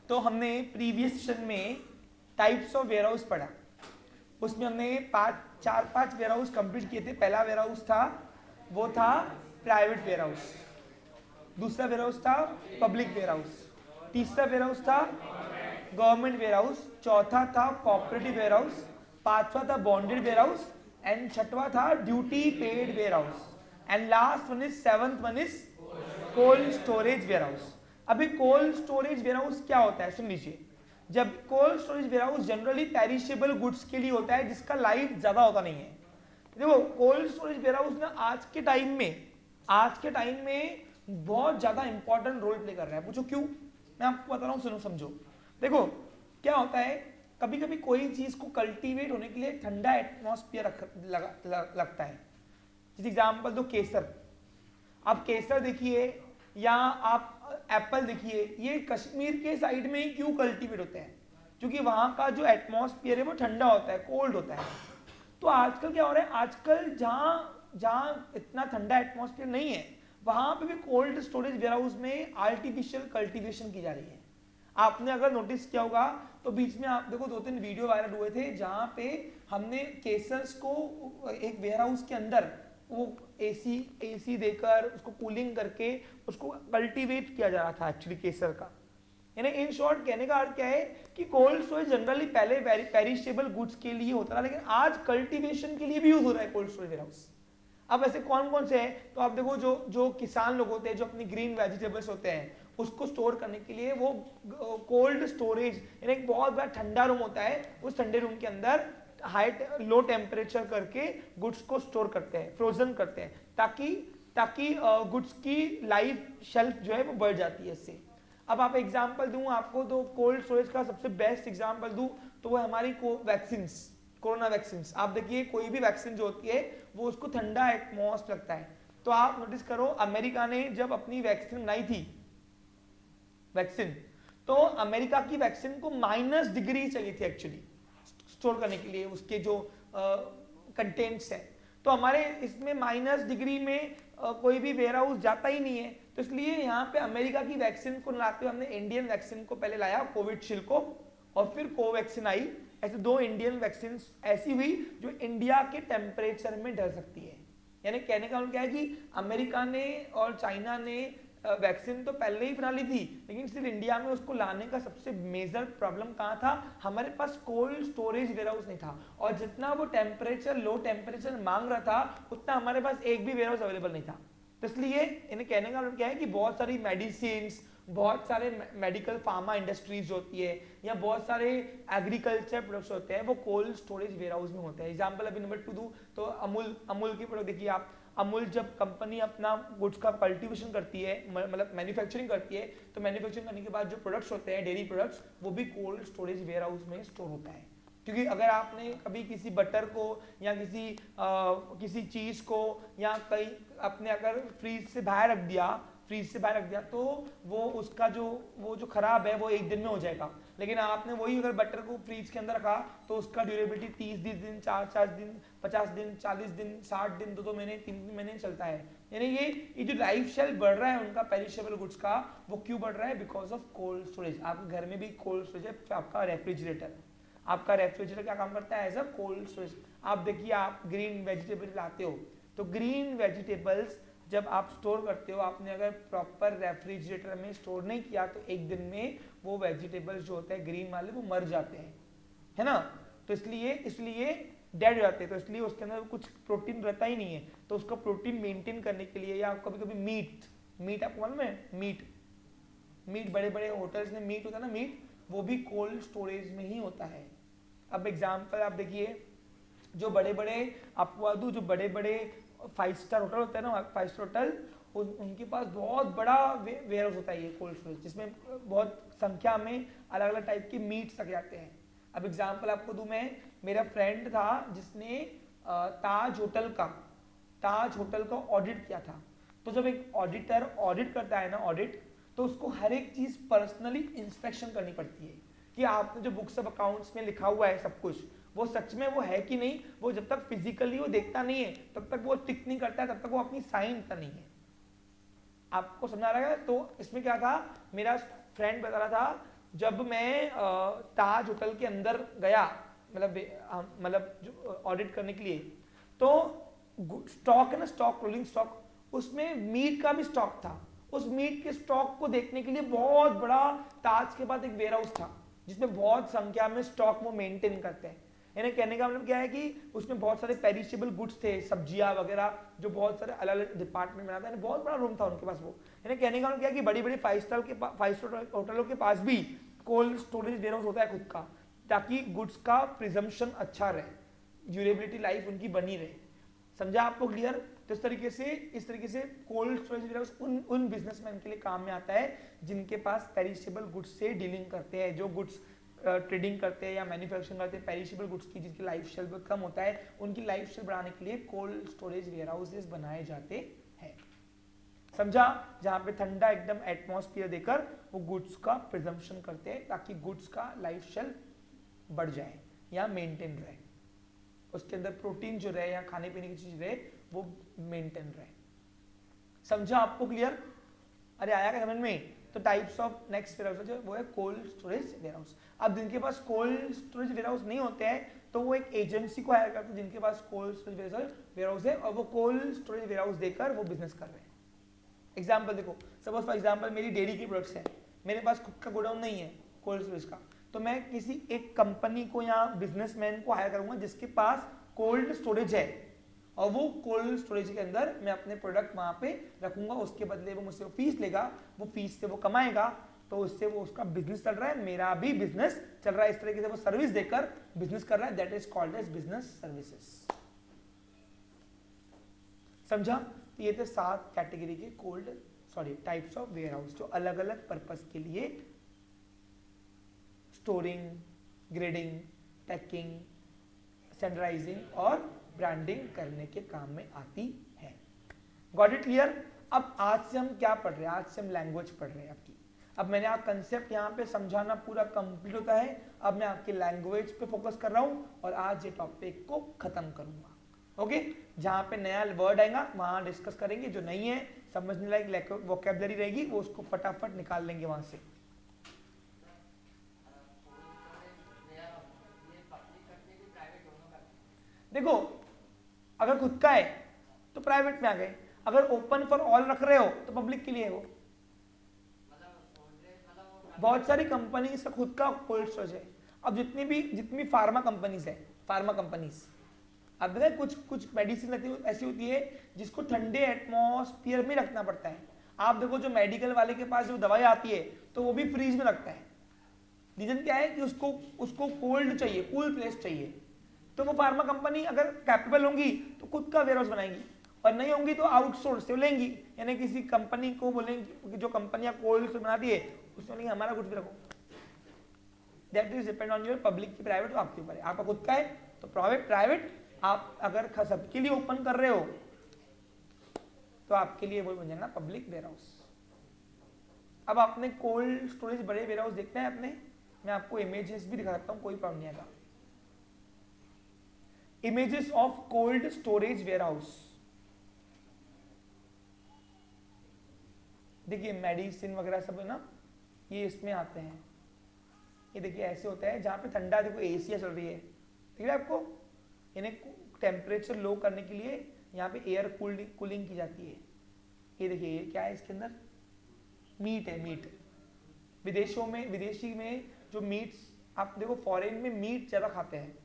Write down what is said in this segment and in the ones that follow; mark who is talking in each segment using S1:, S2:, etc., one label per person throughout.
S1: तो हमने previous session में टाइप्स ऑफ वेयरहाउस पढ़ा, उसमें हमने 4-5 वेयरहाउस कंप्लीट किए थे। पहला वेयरहाउस था वो था प्राइवेट वेयरहाउस, दूसरा वेयरहाउस था पब्लिक वेयरहाउस, तीसरा वेयरहाउस था गवर्नमेंट वेयरहाउस, चौथा था कोऑपरेटिव वेयरहाउस, पांचवा था बॉन्डेड वेयरहाउस एंड छठवा था duty paid warehouse and last one is seventh one is cold storage warehouse. अभी कोल्ड स्टोरेज वेयरहाउस क्या होता है सुन लीजिए। जब cold storage warehouse generally perishable goods के लिए होता है जिसका लाइफ ज्यादा होता नहीं है। देखो कोल्ड स्टोरेज वेयरहाउस ना आज के टाइम में बहुत ज्यादा इंपॉर्टेंट रोल प्ले कर रहा है। पूछो क्यों? मैं आपको बता रहा हूँ, सुनो समझो। देखो क्या होता है, कभी कभी कोई चीज को कल्टीवेट होने के लिए ठंडा एटमॉस्फेयर लगता है। जैसे एग्जाम्पल दो केसर, आप केसर देखिए या आप एप्पल देखिए, ये कश्मीर के साइड में ही क्यों कल्टीवेट होते हैं? क्योंकि वहां का जो एटमॉस्फेयर है वो ठंडा होता है, कोल्ड होता है। तो आजकल क्या हो रहा है, आजकल जहां इतना ठंडा एटमॉस्फेयर नहीं है वहां पे भी कोल्ड स्टोरेज वेयरहाउस में आर्टिफिशियल कल्टीवेशन की जा रही है। आपने अगर नोटिस किया होगा तो बीच में आप देखो 2-3 वीडियो वायरल हुए थे जहां पे हमने केसर्स को एक वेयरहाउस के अंदर वो एसी देकर उसको कूलिंग करके उसको कल्टीवेट किया जा रहा था एक्चुअली केसर का। यानी इन शॉर्ट कहने का अर्थ क्या है कि कोल्ड स्टोरेज जनरली पहले पेरिशेबल गुड्स के लिए होता था, लेकिन आज कल्टीवेशन के लिए भी यूज हो रहा है कोल्ड स्टोरेज वेयरहाउस। अब ऐसे कौन कौन से हैं, तो आप देखो जो किसान लोग होते हैं जो अपनी ग्रीन वेजिटेबल्स होते हैं उसको स्टोर करने के लिए वो कोल्ड स्टोरेज यानी एक बहुत बड़ा ठंडा रूम होता है, उस ठंडे रूम के अंदर लो टेम्परेचर करके गुड्स को स्टोर करते हैं, फ्रोजन करते हैं, ताकि गुड्स की लाइफ शेल्फ जो है वो बढ़ जाती है इससे। अब आप एग्जांपल दूं आपको, तो कोल्ड स्टोरेज का सबसे बेस्ट एग्जांपल दूं तो वो हमारी वैक्सीन्स, कोरोना वैक्सीन। आप देखिए कोई भी वैक्सीन जो होती है वो उसको ठंडा एटमॉस्फेयर लगता है। तो आप नोटिस करो अमेरिका ने जब अपनी वैक्सीन बनाई थी तो अमेरिका की वैक्सीन को -डिग्री चाहिए थी एक्चुअली स्टोर करने के लिए, उसके जो कंटेंट्स है। तो हमारे इसमें -डिग्री में कोई भी वेयरहाउस जाता ही नहीं है, तो इसलिए यहाँ पे अमेरिका की वैक्सीन को लाते हुए हमने इंडियन वैक्सीन को पहले लाया, कोविशील्ड को, और फिर कोवैक्सीन आई। ऐसे 2 इंडियन वैक्सीन ऐसी हुई जो इंडिया के टेम्परेचर में ढल सकती है। यानी कहने का मतलब क्या है कि अमेरिका ने और चाइना ने वैक्सीन तो पहले ही बना ली थी, लेकिन सिर्फ इंडिया में उसको लाने का सबसे मेजर प्रॉब्लम कहाँ था, हमारे पास कोल्ड स्टोरेज वेयरहाउस नहीं था। और जितना वो लो टेम्परेचर मांग रहा था उतना हमारे पास एक भी वेयरहाउस अवेलेबल नहीं था। तो इसलिए इन्हें कहने का मतलब क्या है कि बहुत सारी मेडिसिन, बहुत सारे मेडिकल फार्मा इंडस्ट्रीज होती है या बहुत सारे एग्रीकल्चर प्रोडक्ट्स होते हैं वो कोल्ड स्टोरेज वेयरहाउस में होते हैं। एग्जांपल अभी नंबर 2 दूं तो अमूल की प्रोडक्ट देखिए आप। अमूल जब कंपनी अपना गुड्स का कल्टीवेशन करती है, मतलब मैन्युफैक्चरिंग करती है, तो मैन्युफैक्चरिंग करने के बाद जो प्रोडक्ट्स होते हैं डेयरी प्रोडक्ट्स वो भी कोल्ड स्टोरेज वेयरहाउस में स्टोर होता है। क्योंकि अगर आपने कभी किसी बटर को या किसी चीज को या कहीं अपने अगर फ्रीज से बाहर रख दिया तो वो उसका जो खराब है वो एक दिन में हो जाएगा। लेकिन आपने वही अगर बटर को फ्रीज के अंदर रखा तो उसका ड्यूरेबिलिटी 30 दिन, 4 दिन, 50 दिन, 40 दिन, 60 दिन, 2 महीने, 3 महीने चलता है। यानी ये जो लाइफ शेल्फ बढ़ रहा है उनका पेरिशेबल गुड्स का, वो क्यों बढ़ रहा है? Because of cold storage. आपके घर में भी कोल्ड स्टोरेज है, आपका रेफ्रिजरेटर क्या काम करता है? As a cold storage. आप देखिए आप ग्रीन वेजिटेबल लाते हो तो ग्रीन वेजिटेबल्स जब आप स्टोर करते हो, आपने अगर प्रॉपर रेफ्रिजरेटर में स्टोर नहीं किया तो एक दिन में वो वेजिटेबल्स जो होते हैं ग्रीन वाले वो मर जाते हैं, है ना? तो इसलिए डेड हो जाते हैं। तो इसलिए उसके अंदर कुछ प्रोटीन रहता ही नहीं है। तो उसका प्रोटीन मेंटेन करने के लिए, या कभी कभी मीट आपको मालूम है, मीट बड़े बड़े होटल्स में मीट होता है ना, मीट वो भी कोल्ड स्टोरेज में ही होता है। अब एग्जाम्पल आप देखिए, जो बड़े बड़े 5 स्टार होटल होता है ना, 5 स्टार होटल, उनके पास बहुत बड़ा वेयरहाउस होता है ये कोल्ड स्टोरेज, जिसमें बहुत संख्या में अलग अलग टाइप के मीट्स रखे जाते हैं। अब एग्जांपल आपको दूं मैं, मेरा फ्रेंड था जिसने ताज होटल का ऑडिट किया था। तो जब एक ऑडिटर ऑडिट करता है ना, तो उसको हर एक चीज पर्सनली इंस्पेक्शन करनी पड़ती है कि आपने जो बुक्स ऑफ अकाउंट्स में लिखा हुआ है सब कुछ वो सच में वो है कि नहीं। वो जब तक फिजिकली वो देखता नहीं है तब तक वो टिक नहीं करता है, तब तक वो अपनी साइन देता नहीं है। आपको समझ आ रहा है? तो इसमें क्या था, मेरा फ्रेंड बता रहा था जब मैं ताज होटल के अंदर गया, मतलब जो ऑडिट करने के लिए, तो स्टॉक है ना, स्टॉक, रोलिंग स्टॉक, उसमें मीट का भी स्टॉक था। उस मीट के स्टॉक को देखने के लिए बहुत बड़ा ताज के पास एक वेयर हाउस था जिसमें बहुत संख्या में स्टॉक वो मेंटेन करते हैं। यानी कहने का मतलब क्या है कि उसमें बहुत सारे पेरिशेबल गुड्स थे, सब्जियां वगैरह, जो बहुत सारे अलग अलग डिपार्टमेंट में आता है। बहुत बड़ा रूम था उनके पास वो। यानी कहने का मतलब क्या है कि बड़ी बड़ी 5 स्टार होटलों के पास भी कोल्ड स्टोरेज वेयर हाउस होता है खुद का, ताकि गुड्स का प्रिजम्पशन अच्छा रहे, ड्यूरेबिलिटी लाइफ उनकी बनी रहे। समझा आपको क्लियर? तो इस तरीके से कोल्ड स्टोरेज वेयर हाउस उन बिजनेसमैन के लिए काम में आता है जिनके पास पेरिशेबल गुड्स से डीलिंग करते हैं, जो गुड्स ट्रेडिंग करते हैं या मैन्युफैक्चरिंग करते हैं पेरिशेबल गुड्स की, जिनकी लाइफ शेल्फ कम होता है, उनकी लाइफ शेल्फ बढ़ाने के लिए कोल्ड स्टोरेज वेयर हाउसेस बनाए जाते हैं। समझा? जहां पे ठंडा एकदम एटमॉस्फेयर देकर वो गुड्स का प्रिजम्पशन करते हैं ताकि गुड्स का लाइफ शेल्फ बढ़ जाए या मेंटेन रहे, उसके अंदर प्रोटीन जो रहे या खाने पीने की चीज रहे वो मेंटेन रहे। समझा आपको क्लियर? अरे आया क्या समझ में? तो types of next warehouse जो वो है कोल्ड स्टोरेज वेयर हाउस। अब जिनके पास कोल्ड स्टोरेज वेयर हाउस नहीं होते हैं तो वो एक एजेंसी को हायर करते हैं जिनके पास कोल्ड स्टोरेज वेयर हाउस है, और वो कोल्ड स्टोरेज वेयर हाउस देकर वो बिजनेस कर रहे हैं। एग्जाम्पल देखो, सपोज फॉर एग्जाम्पल मेरी डेयरी के प्रोडक्ट्स हैं, मेरे पास खुद का गोडाउन नहीं है कोल्ड स्टोरेज का, तो मैं किसी एक कंपनी को या बिजनेसमैन को हायर करूंगा जिसके पास कोल्ड स्टोरेज है, और वो कोल्ड स्टोरेज के अंदर मैं अपने प्रोडक्ट वहां पे रखूंगा, उसके बदले वो मुझसे फीस लेगा, वो फीस से वो कमाएगा, तो उससे वो उसका बिजनेस चल रहा है, मेरा भी बिजनेस चल रहा है। इस तरीके से वो सर्विस देकर बिजनेस कर रहा है, that is called as business services. समझा? ये थे 7 कैटेगरी के टाइप्स ऑफ वेयर हाउस जो अलग अलग पर्पस के लिए स्टोरिंग, ग्रेडिंग, पैकिंग, सैनिटाइजिंग और ब्रांडिंग करने के काम में आती है। Got it clear? अब आज से हम क्या पढ़ रहे हैं? आज से हम लैंग्वेज पढ़ रहे हैं आपकी। अब मैंने आप कंसेप्ट यहाँ पे समझाना पूरा कंप्लीट होता है, अब मैं आपके लैंग्वेज पे फोकस कर रहा हूँ और आज ये टॉपिक को खत्म करूंगा। ओके? जहाँ पे नया वर्ड आएगा वहां डिस्कस करेंगे, जो नहीं है समझने लायक वोकैबुलरी रहेगी वो उसको फटाफट निकाल लेंगे वहां से। देखो, अगर खुद का है तो प्राइवेट में आ गए, अगर ओपन फॉर ऑल रख रहे हो तो पब्लिक के लिए हो। बहुत सारी कंपनीज का खुद का कोल्ड स्टोरेज है। अब जितनी फार्मा कंपनीज है, फार्मा कंपनीज, अब देखा कुछ मेडिसिन ऐसी होती है जिसको ठंडे एटमॉस्फेयर में रखना पड़ता है। आप देखो जो मेडिकल वाले के पास जो दवाई आती है तो वो भी फ्रीज में रखता है। रीजन क्या है कि उसको कोल्ड चाहिए, कूल प्लेस चाहिए। तो वो फार्मा कंपनी अगर कैपेबल होंगी तो खुद का वेयर हाउस बनाएंगी, और नहीं होंगी तो आउटसोर्स से लेंगी, यानी किसी कंपनी को बोलेंगे, जो कंपनियां कोल्ड स्टोरेज बनाती है उसमें बोलेंगे हमारा कुछ भी रखो। That is depend on your public की प्राइवेट तो आपके ऊपर है। आपका खुद का है तो प्राइवेट, आप अगर सबके लिए ओपन कर रहे हो तो आपके लिए वो बन जाएगा पब्लिक वेयर हाउस। अब आपने कोल्ड स्टोरेज बड़े वेयर हाउस देखते हैं अपने, मैं आपको इमेजेस भी दिखा सकता हूँ, कोई प्रॉब्लम नहीं आएगा। Images of cold storage warehouse, देखिए मेडिसिन वगैरह सब है ना, ये इसमें आते हैं। ये देखिए ऐसे होता है जहां पे ठंडा, देखो एसी चल रही है, ठीक है आपको, इन्हें टेम्परेचर लो करने के लिए यहाँ पे एयर कूलिंग की जाती है। ये देखिए ये क्या है, इसके अंदर मीट है। मीट विदेशी में जो मीट्स, आप देखो फॉरेन में मीट ज़्यादा खाते हैं,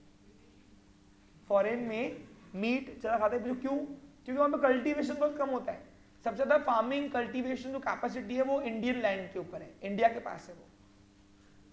S1: फॉरेन में मीट ज़्यादा खाते हैं। क्यों? क्योंकि वहाँ पे कल्टीवेशन बहुत कम होता है। सबसे ज़्यादा फार्मिंग कल्टीवेशन जो कैपेसिटी है वो इंडियन लैंड के ऊपर है, इंडिया के पास है वो,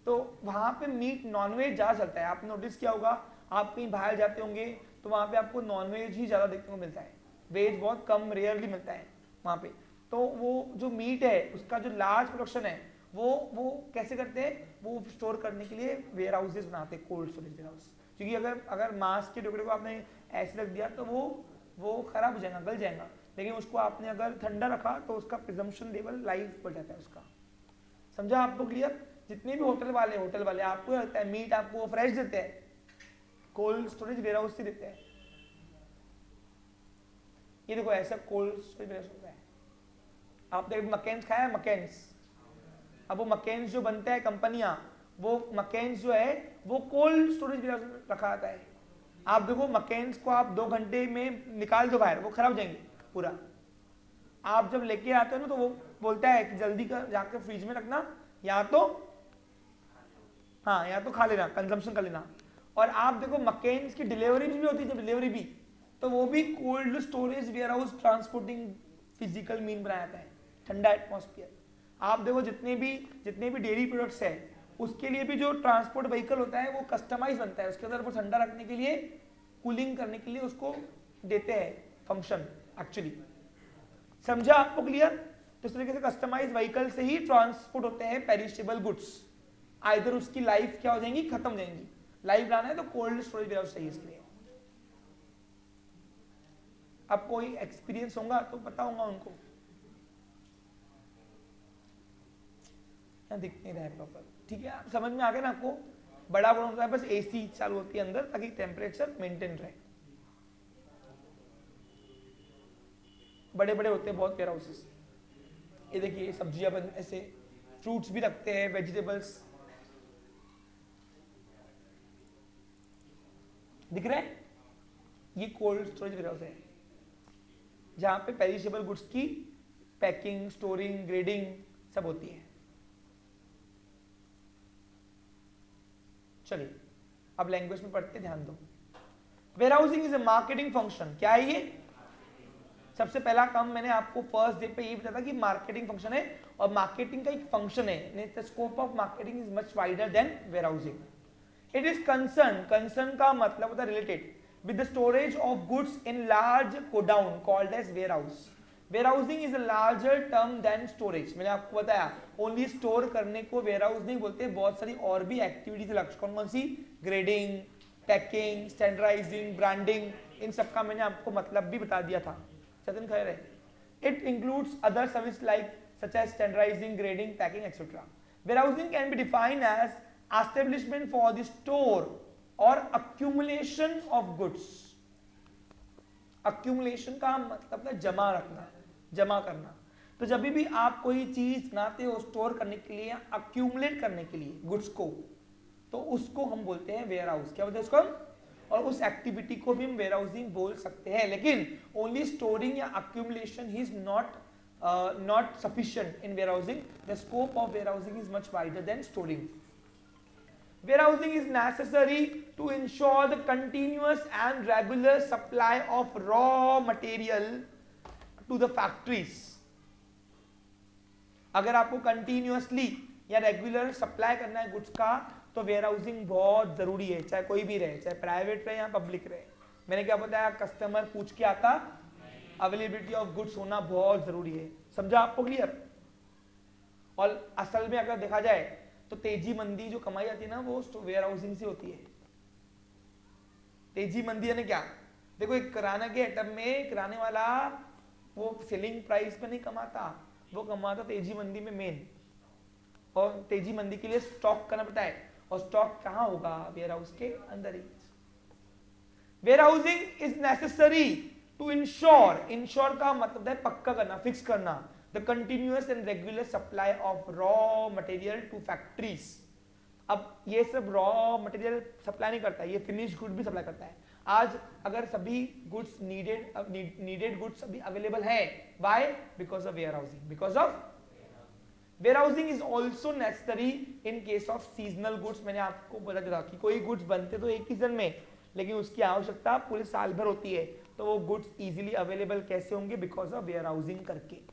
S1: तो वहाँ पे मीट नॉनवेज ज़्यादा चलता है। आपने नोटिस किया होगा, आप कहीं बाहर जाते होंगे तो वहाँ पे आपको नॉनवेज ही ज़्यादा देखने को मिलता है, वेज बहुत कम, रेयरली मिलता है वहाँ पे। तो वो जो मीट है उसका जो लार्ज प्रोडक्शन है वो कैसे करते हैं, वो स्टोर करने के लिए वेयर हाउसेज बनाते हैं, कोल्ड स्टोरेज वेयर हाउस। क्योंकि अगर मांस के टुकड़े को आपने ऐसे रख दिया तो वो खराब हो जाएगा, गल जाएगा, लेकिन उसको आपने अगर ठंडा रखा तो उसका प्रिजम्पशन लेवल लाइफ बढ़ जाता है उसका। समझा आपको क्लियर? जितने भी होटल वाले आपको लगता है मीट आपको फ्रेश देते हैं, कोल्ड स्टोरेज वेयर हाउस से देते हैं। ये देखो ऐसा कोल्ड स्टोरेज वेयर हाउस होता है। आपने मैकेन्स खाया है? मैकेन्स अब वो मकेन्स जो बनता है कंपनियां, वो मकेन्स जो है वो कोल्ड स्टोरेज रखा जाता है। आप देखो मकेन्स को आप 2 घंटे में निकाल दो बाहर, वो खराब हो जाएंगे पूरा। आप जब लेके आते हो ना तो वो बोलता है कि जल्दी कर जाके फ्रिज में रखना, या तो हाँ या तो खा लेना, कंजम्पशन कर लेना। और आप देखो मकेन्स की डिलीवरी भी होती है, जब डिलीवरी भी, तो वो भी cold storage warehouse transporting physical mean बनाया जाता है, ठंडा एटमॉस्फेयर। आप देखो जितने भी डेयरी प्रोडक्ट्स है उसके लिए भी जो ट्रांसपोर्ट व्हीकल होता है वो कस्टमाइज बनता है, उसके अंदर वो ठंडा रखने के लिए, कूलिंग करने के लिए उसको देते हैं फंक्शन एक्चुअली। समझा आपको क्लियर? तो इस तरीके से कस्टमाइज व्हीकल से ही ट्रांसपोर्ट होते हैं पेरिशेबल गुड्स। आइदर उसकी लाइफ क्या हो जाएंगी, खत्म हो जाएंगी, लाइफ लाना है तो कोल्ड स्टोरेज वेयर हाउस चाहिए इसके लिए। अब कोई एक्सपीरियंस होगा तो पता होगा उनको, दिख नहीं रहा है प्रॉपर, ठीक है? आप समझ में आ गया ना आपको? बड़ा बड़ा होता है, बस एसी चालू होती है अंदर ताकि टेम्परेचर मेंटेन रहे। बड़े बड़े होते हैं बहुत वेयर हाउसेस। ये देखिए सब्जियां ऐसे, फ्रूट्स भी रखते हैं, वेजिटेबल्स दिख रहा है। ये कोल्ड स्टोरेज वेयर हाउस है जहां पे पेरिशेबल गुड्स की पैकिंग, स्टोरिंग, ग्रेडिंग सब होती है। चलिए अब लैंग्वेज में पढ़ते, ध्यान दो। Warehousing is a marketing function. क्या है ये? सबसे पहला काम मैंने आपको फर्स्ट डे पे ये बताया था कि मार्केटिंग फंक्शन है, और मार्केटिंग का एक फंक्शन है। The scope of marketing is much wider than warehousing. It is concern का मतलब होता है related with the storage of goods in large godown called as warehouse. Warehousing is a larger term than storage. मैंने आपको बताया only store करने को warehouse नहीं बोलते, बहुत सारी और भी एक्टिविटीज लक्ष्य। कौन कौन सी? ग्रेडिंग, पैकिंग, स्टैंडर्डाइजिंग, ब्रांडिंग, इन सब का मैंने आपको मतलब भी बता दिया था। सचिन खैर है। It includes other service like such as standardising, grading, packing etcetera. Warehousing can be defined as establishment for the store और अक्यूमुलेशन ऑफ गुड्स। अक्यूमुलेशन का मतलब है जमा रखना, जमा करना। तो जब भी आप कोई चीज बनाते हो स्टोर करने के लिए, अक्यूमुलेट करने के लिए गुड्स को, तो उसको हम बोलते हैं वेयर हाउस। क्या बोलते हैं उसको हम? और उस एक्टिविटी को भी हम वेयर हाउसिंग बोल सकते हैं। लेकिन ओनली स्टोरिंग या accumulation is not sufficient in warehousing. The scope of warehousing is much wider than storing. Warehousing is necessary to ensure the continuous and regular supply of raw material to the factories. अगर आपको continuously या regular supply करना है goods का, तो warehousing बहुत जरूरी है, चाहे कोई भी रहे, चाहे प्राइवेट रहे या पब्लिक रहे। मैंने क्या बताया? कस्टमर पूछ के आता, अवेलेबिलिटी ऑफ गुड्स होना बहुत जरूरी है। समझा आपको क्लियर? और असल में अगर देखा जाए तो तेजी मंदी जो कमाई जाती है ना, वो वेयर हाउसिंग से होती है। तेजी मंदी यानी क्या? देखो एक किराना के आइटम में किराने वाला वो सेलिंग प्राइस पे नहीं कमाता, वो कमाता तेजी मंदी में मेन। और तेजी मंदी के लिए स्टॉक करना पड़ता है, और स्टॉक कहाँ होगा? वेयर हाउस के अंदर ही। Warehousing is necessary to ensure का मतलब है पक्का करना, फिक्स करना, the continuous and regular supply of raw material to factories. अब ये सब रॉ मटेरियल सप्लाई नहीं करता, ये फिनिश गुड भी सप्लाई करता है। आज अगर सभी गुड्स नीडेड गुड्स अभी अवेलेबल है, why? Because of warehousing. Because of warehousing is also necessary in case of seasonal goods. मैंने आपको बोला था कि कोई गुड्स बनते तो एक ही सीजन में, लेकिन उसकी आवश्यकता पूरे साल भर होती है, तो वो गुड्स इजीली अवेलेबल कैसे होंगे? बिकॉज ऑफ वेयर हाउसिंग करके।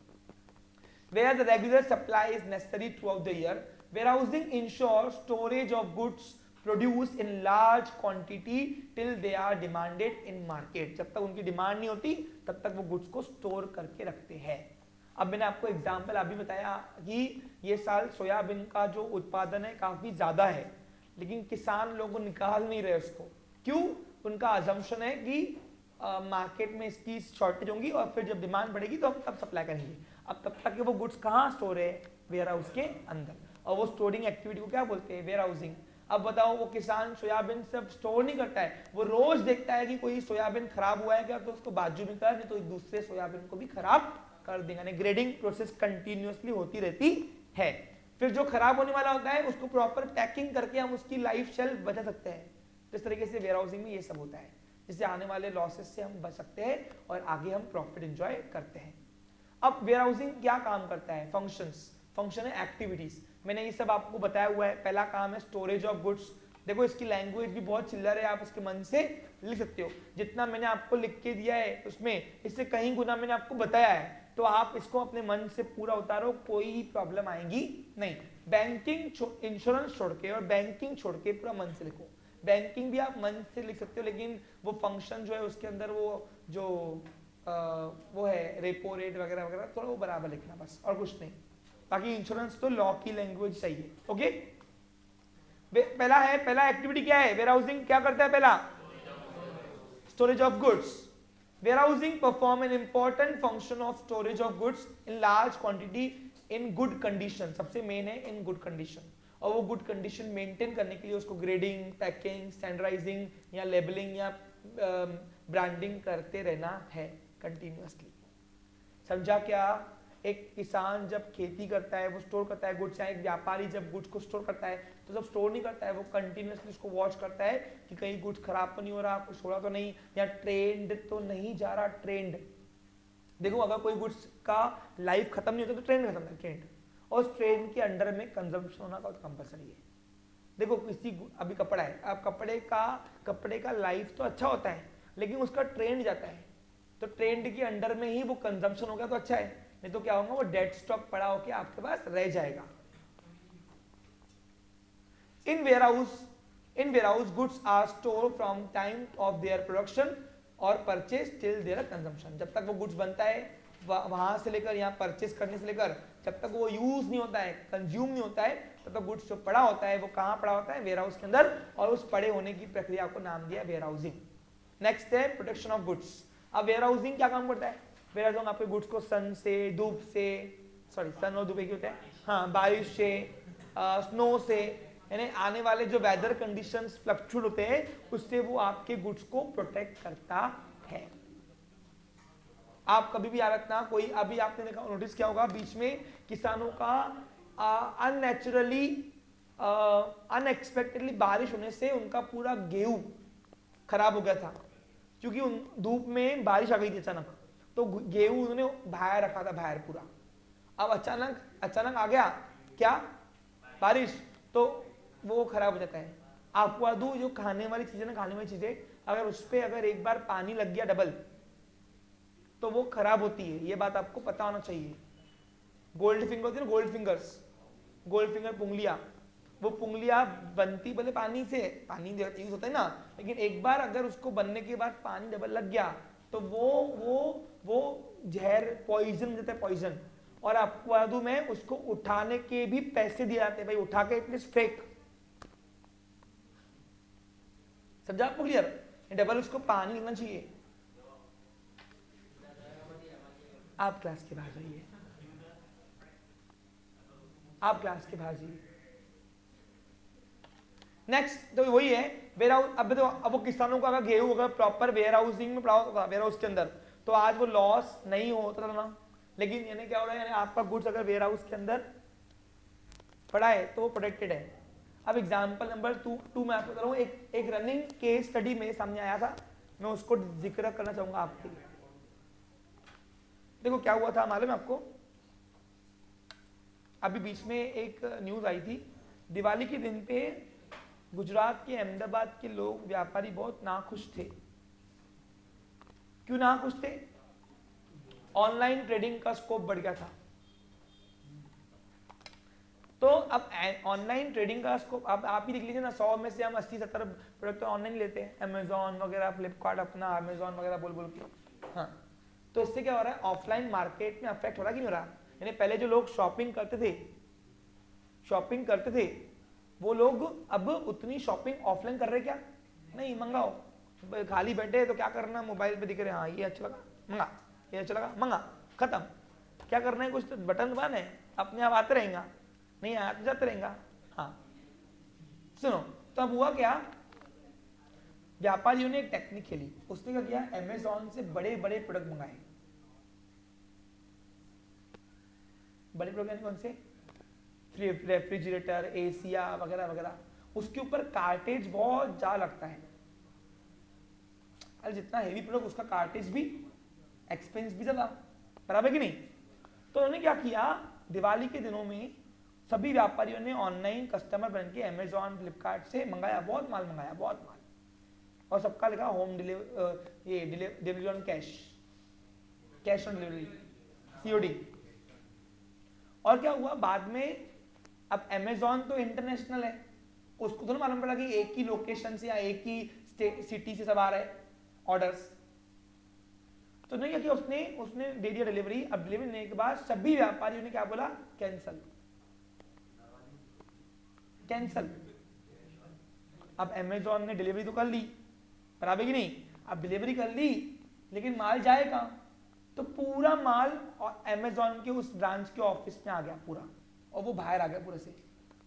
S1: Where the regular supply is necessary throughout the year, warehousing ensures storage of goods produced in large quantity till they are demanded in market. जब तक उनकी demand नहीं होती तब तक वो गुड्स को स्टोर करके रखते हैं। अब मैंने आपको एग्जांपल अभी बताया कि ये साल सोयाबीन का जो उत्पादन है काफी ज्यादा है, लेकिन किसान लोग निकाल नहीं रहे उसको। क्यों? उनका अजम्पशन है कि मार्केट में इसकी शॉर्टेज होगी और फिर जब डिमांड बढ़ेगी तो हम तब सप्लाई करेंगे। अब तब तक वो गुड्स कहाँ स्टोर है? वेयर हाउस के अंदर। और वो स्टोरिंग एक्टिविटी को क्या बोलते हैं? Warehousing. अब बताओ, वो किसान सोयाबीन सब स्टोर नहीं करता है, वो रोज देखता है कि कोई सोयाबीन खराब हुआ है क्या, तो उसको बाजू में कर, नहीं तो दूसरे सोयाबीन को भी खराब कर देंगे। ग्रेडिंग प्रोसेस कंटिन्यूअसली होती रहती है। फिर जो खराब होने वाला होता है उसको प्रॉपर पैकिंग करके हम उसकी लाइफ शेल्फ बचा सकते हैं। इस तरीके से वेयर हाउसिंग में ये सब होता है, जिससे आने वाले लॉसेस से हम बच सकते हैं और आगे हम प्रॉफिट एंजॉय करते हैं। अब वेयर हाउसिंग क्या काम करता है? फंक्शन है एक्टिविटीज। मैंने ये सब आपको बताया हुआ है। पहला काम है स्टोरेज ऑफ गुड्स। देखो इसकी लैंग्वेज भी बहुत चिल्लर है, आप इसके मन से लिख सकते हो। जितना मैंने आपको लिख के दिया है उसमें इससे कहीं गुना मैंने आपको बताया है, तो आप इसको अपने मन से पूरा उतारो, कोई प्रॉब्लम आएगी नहीं। बैंकिंग इंश्योरेंस छोड़ के और बैंकिंग छोड़ के पूरा मन से लिखो। बैंकिंग भी आप मन से लिख सकते हो, लेकिन वो फंक्शन जो है उसके अंदर वो जो वो है रेपो रेट वगैरह वगैरह, थोड़ा वो बराबर लिखना बस, और कुछ नहीं। बाकी इंश्योरेंस तो लॉ की लैंग्वेज चाहिए। ओके, पहला एक्टिविटी क्या है? वेयर हाउसिंग क्या करता है? पहला storage of goods. Warehousing perform an important function of storage of goods in large quantity in good condition. सबसे मेन है इन गुड कंडीशन, और वो गुड कंडीशन मेंटेन करने के लिए उसको ग्रेडिंग, पैकिंग, स्टैंडर्डाइजिंग या लेबलिंग या ब्रांडिंग करते रहना है कंटिन्यूअसली। समझा क्या? एक किसान जब खेती करता है वो स्टोर करता है गुड्स, या एक व्यापारी जब गुड्स को स्टोर करता है तो जब स्टोर नहीं करता है वो कंटिन्यूअसली उसको वॉच करता है कि कहीं गुड्स खराब तो नहीं हो रहा, कुछ छोड़ा तो नहीं, या ट्रेंड तो नहीं जा रहा। ट्रेंड देखो, अगर कोई गुड्स का लाइफ खत्म नहीं होता तो ट्रेंड खत्म है, ट्रेंड, और उस ट्रेंड के अंडर में कंजम्पशन होना का कंपलसरी है। देखो किसी अभी कपड़ा है, अब कपड़े का लाइफ तो अच्छा होता है लेकिन उसका ट्रेंड जाता है, तो ट्रेंड के अंडर में ही वो कंजम्पशन हो गया तो अच्छा है, नहीं तो क्या होगा, वो डेड स्टॉक पड़ा होके आपके पास रह जाएगा। In warehouse goods are store from time of their production और परचेज टिल देयर कंजम्पशन। जब तक वो गुड्स बनता है वहां से लेकर यहाँ परचेज करने से लेकर जब तक वो यूज नहीं होता है, कंज्यूम नहीं होता है, तब तक गुड्स जो पड़ा होता है वो कहाँ पड़ा होता है? वेयरहाउस के अंदर, और उस पड़े होने की प्रक्रिया को नाम दिया वेयरहाउसिंग। नेक्स्ट है प्रोटेक्शन ऑफ गुड्स। अब वेयरहाउसिंग क्या काम करता है? वेयरहाउसिंग आपके गुड्स को सन से, धूप से, सॉरी सन और धूप एक ही होता है, हाँ, बारिश से, स्नो से, यानी आने वाले जो वेदर कंडीशंस फ्लक्चुएट होते हैं उससे वो आपके गुड्स को प्रोटेक्ट करता है। आप कभी भी याद रखना, कोई अभी आपने देखा नोटिस किया होगा बीच में किसानों का अननेचुरली अनएक्सपेक्टेडली बारिश होने से उनका पूरा गेहूं खराब हो गया था, क्योंकि उन धूप में बारिश आ गई थी अचानक, तो गेहूं उन्होंने बाहर रखा था, बाहर पूरा। अब अचानक आ गया क्या? बारिश, तो वो खराब हो जाता है। आपको दूं, जो खाने वाली चीजें ना, खाने वाली चीजें अगर उस पर अगर एक बार पानी लग गया डबल तो वो खराब होती है, ये बात आपको पता होना चाहिए। गोल्ड फिंगर होती है ना, गोल्ड फिंगर पुंगलिया, वो पुंगलिया बनती भले पानी से, पानी यूज होता है ना, लेकिन एक बार अगर उसको बनने के बाद पानी डबल लग गया तो वो जहर, पॉइजन हो जाता है, पॉइजन। और आपको बता दूं मैं, उसको उठाने के भी पैसे दिए जाते हैं, भाई उठा के प्लीज फेंक। समझा आपको क्लियर? डबल उसको पानी लगना चाहिए। आप क्लास के बाहर जाइए, आप क्लास के बाहर जाइए। नेक्स्ट तो वही है वेयर हाउस। अब वो किसानों का अगर गेहूं अगर प्रॉपर वेयर हाउसिंग में पड़ा होता था, वेयर हाउस के अंदर, तो आज वो लॉस नहीं होता था ना। लेकिन यानी क्या हो रहा है, यानी आपका गुड्स अगर वेयर हाउस के अंदर पड़ा है तो वो प्रोटेक्टेड है। अब एग्जांपल नंबर 2 मैं आपको बता रहा हूँ, एक रनिंग केस स्टडी मेरे सामने आया था, मैं उसको जिक्र करना चाहूंगा आपके लिए। देखो क्या हुआ था मालूम है आपको? अभी बीच में एक न्यूज आई थी, दिवाली के दिन पे गुजरात के अहमदाबाद के लोग, व्यापारी बहुत नाखुश थे। क्यों नाखुश थे? ऑनलाइन ट्रेडिंग का स्कोप बढ़ गया था। तो अब ऑनलाइन ट्रेडिंग का स्कोप, अब आप ही देख लीजिए ना, 100 में से हम 80-70 प्रोडक्ट तो ऑनलाइन लेते हैं, अमेजोन वगैरह, फ्लिपकार्ट, अपना अमेजोन वगैरह बोल के। हाँ, तो इससे क्या हो रहा है, ऑफलाइन मार्केट में अफेक्ट हो रहा है कि नहीं हो रहा? यानी पहले जो लोग शॉपिंग करते थे वो लोग अब उतनी शॉपिंग ऑफलाइन कर रहे क्या? नहीं, मंगाओ, खाली बैठे तो क्या करना, मोबाइल पे दिख रहे, हाँ ये अच्छा लगा मंगा, ये अच्छा लगा मंगा, खत्म। क्या करना है, कुछ तो बटन दबाना है, अपने आप आते रहेगा, नहीं आया तो जाते रहेगा। हाँ सुनो, तो अब हुआ क्या, व्यापारियों ने एक टेक्निक खेली। उसने क्या किया, अमेजोन से बड़े बड़े प्रोडक्ट मंगाए। बड़े प्रोडक्ट यानी कौन से? रेफ्रिजरेटर, एसिया वगैरह वगैरह, उसके ऊपर कार्टेज बहुत ज्यादा लगता है। अरे जितना हेवी प्रोडक्ट उसका कार्टेज भी, एक्सपेंस भी ज्यादा, बराबर कि नहीं। तो उन्होंने क्या किया, दिवाली के दिनों में सभी व्यापारियों ने ऑनलाइन कस्टमर बन के अमेजॉन, फ्लिपकार्ट से मंगाया, बहुत माल मंगाया, बहुत माल, और सबका लिखा home delivery on cash on delivery, COD. और क्या हुआ बाद में, अब अमेजॉन तो इंटरनेशनल है, उसको तो मालूम पड़ा कि एक ही लोकेशन से या एक ही सिटी से सब आ रहे ऑर्डर्स, तो नहीं क्या किया उसने दे दिया डिलीवरी। अब डिलीवरी देने के बाद सभी व्यापारियों ने क्या बोला, कैंसल। अब अमेजॉन ने डिलीवरी तो कर ली, बराबर की नहीं, अब डिलीवरी कर ली लेकिन माल जाए कहाँ, तो पूरा माल और अमेजॉन के उस ब्रांच के ऑफिस में आ गया पूरा, और वो बाहर आ गया पूरे से।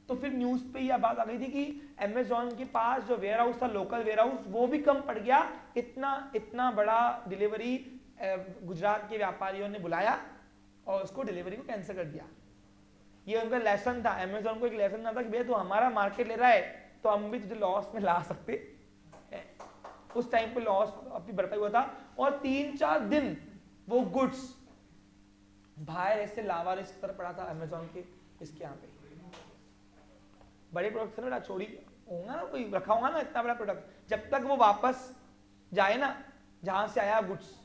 S1: तो फिर न्यूज पे यह बात आ गई थी कि अमेजॉन के पास जो वेयर हाउस था, लोकल वेयर हाउस, वो भी कम पड़ गया। इतना बड़ा डिलीवरी गुजरात के व्यापारियों ने बुलाया और उसको डिलीवरी को कैंसिल कर दिया। ये उनका लेसन था, अमेजॉन को एक लेसन था कि भैया तू हमारा मार्केट ले रहा है तो हम भी तुझे लॉस में ला सकते हैं। उस टाइम पे लॉस अपनी भरपाई हुआ था, और 3-4 दिन वो गुड्स बाहर ऐसे लावारिस की तरह पड़ा था अमेजॉन के इसके यहाँ पे। बड़े प्रोडक्ट ना चोरी होगा ना, कोई रखा होगा ना इतना बड़ा प्रोडक्ट, जब तक वो वापस जाए ना जहां से आया गुड्स।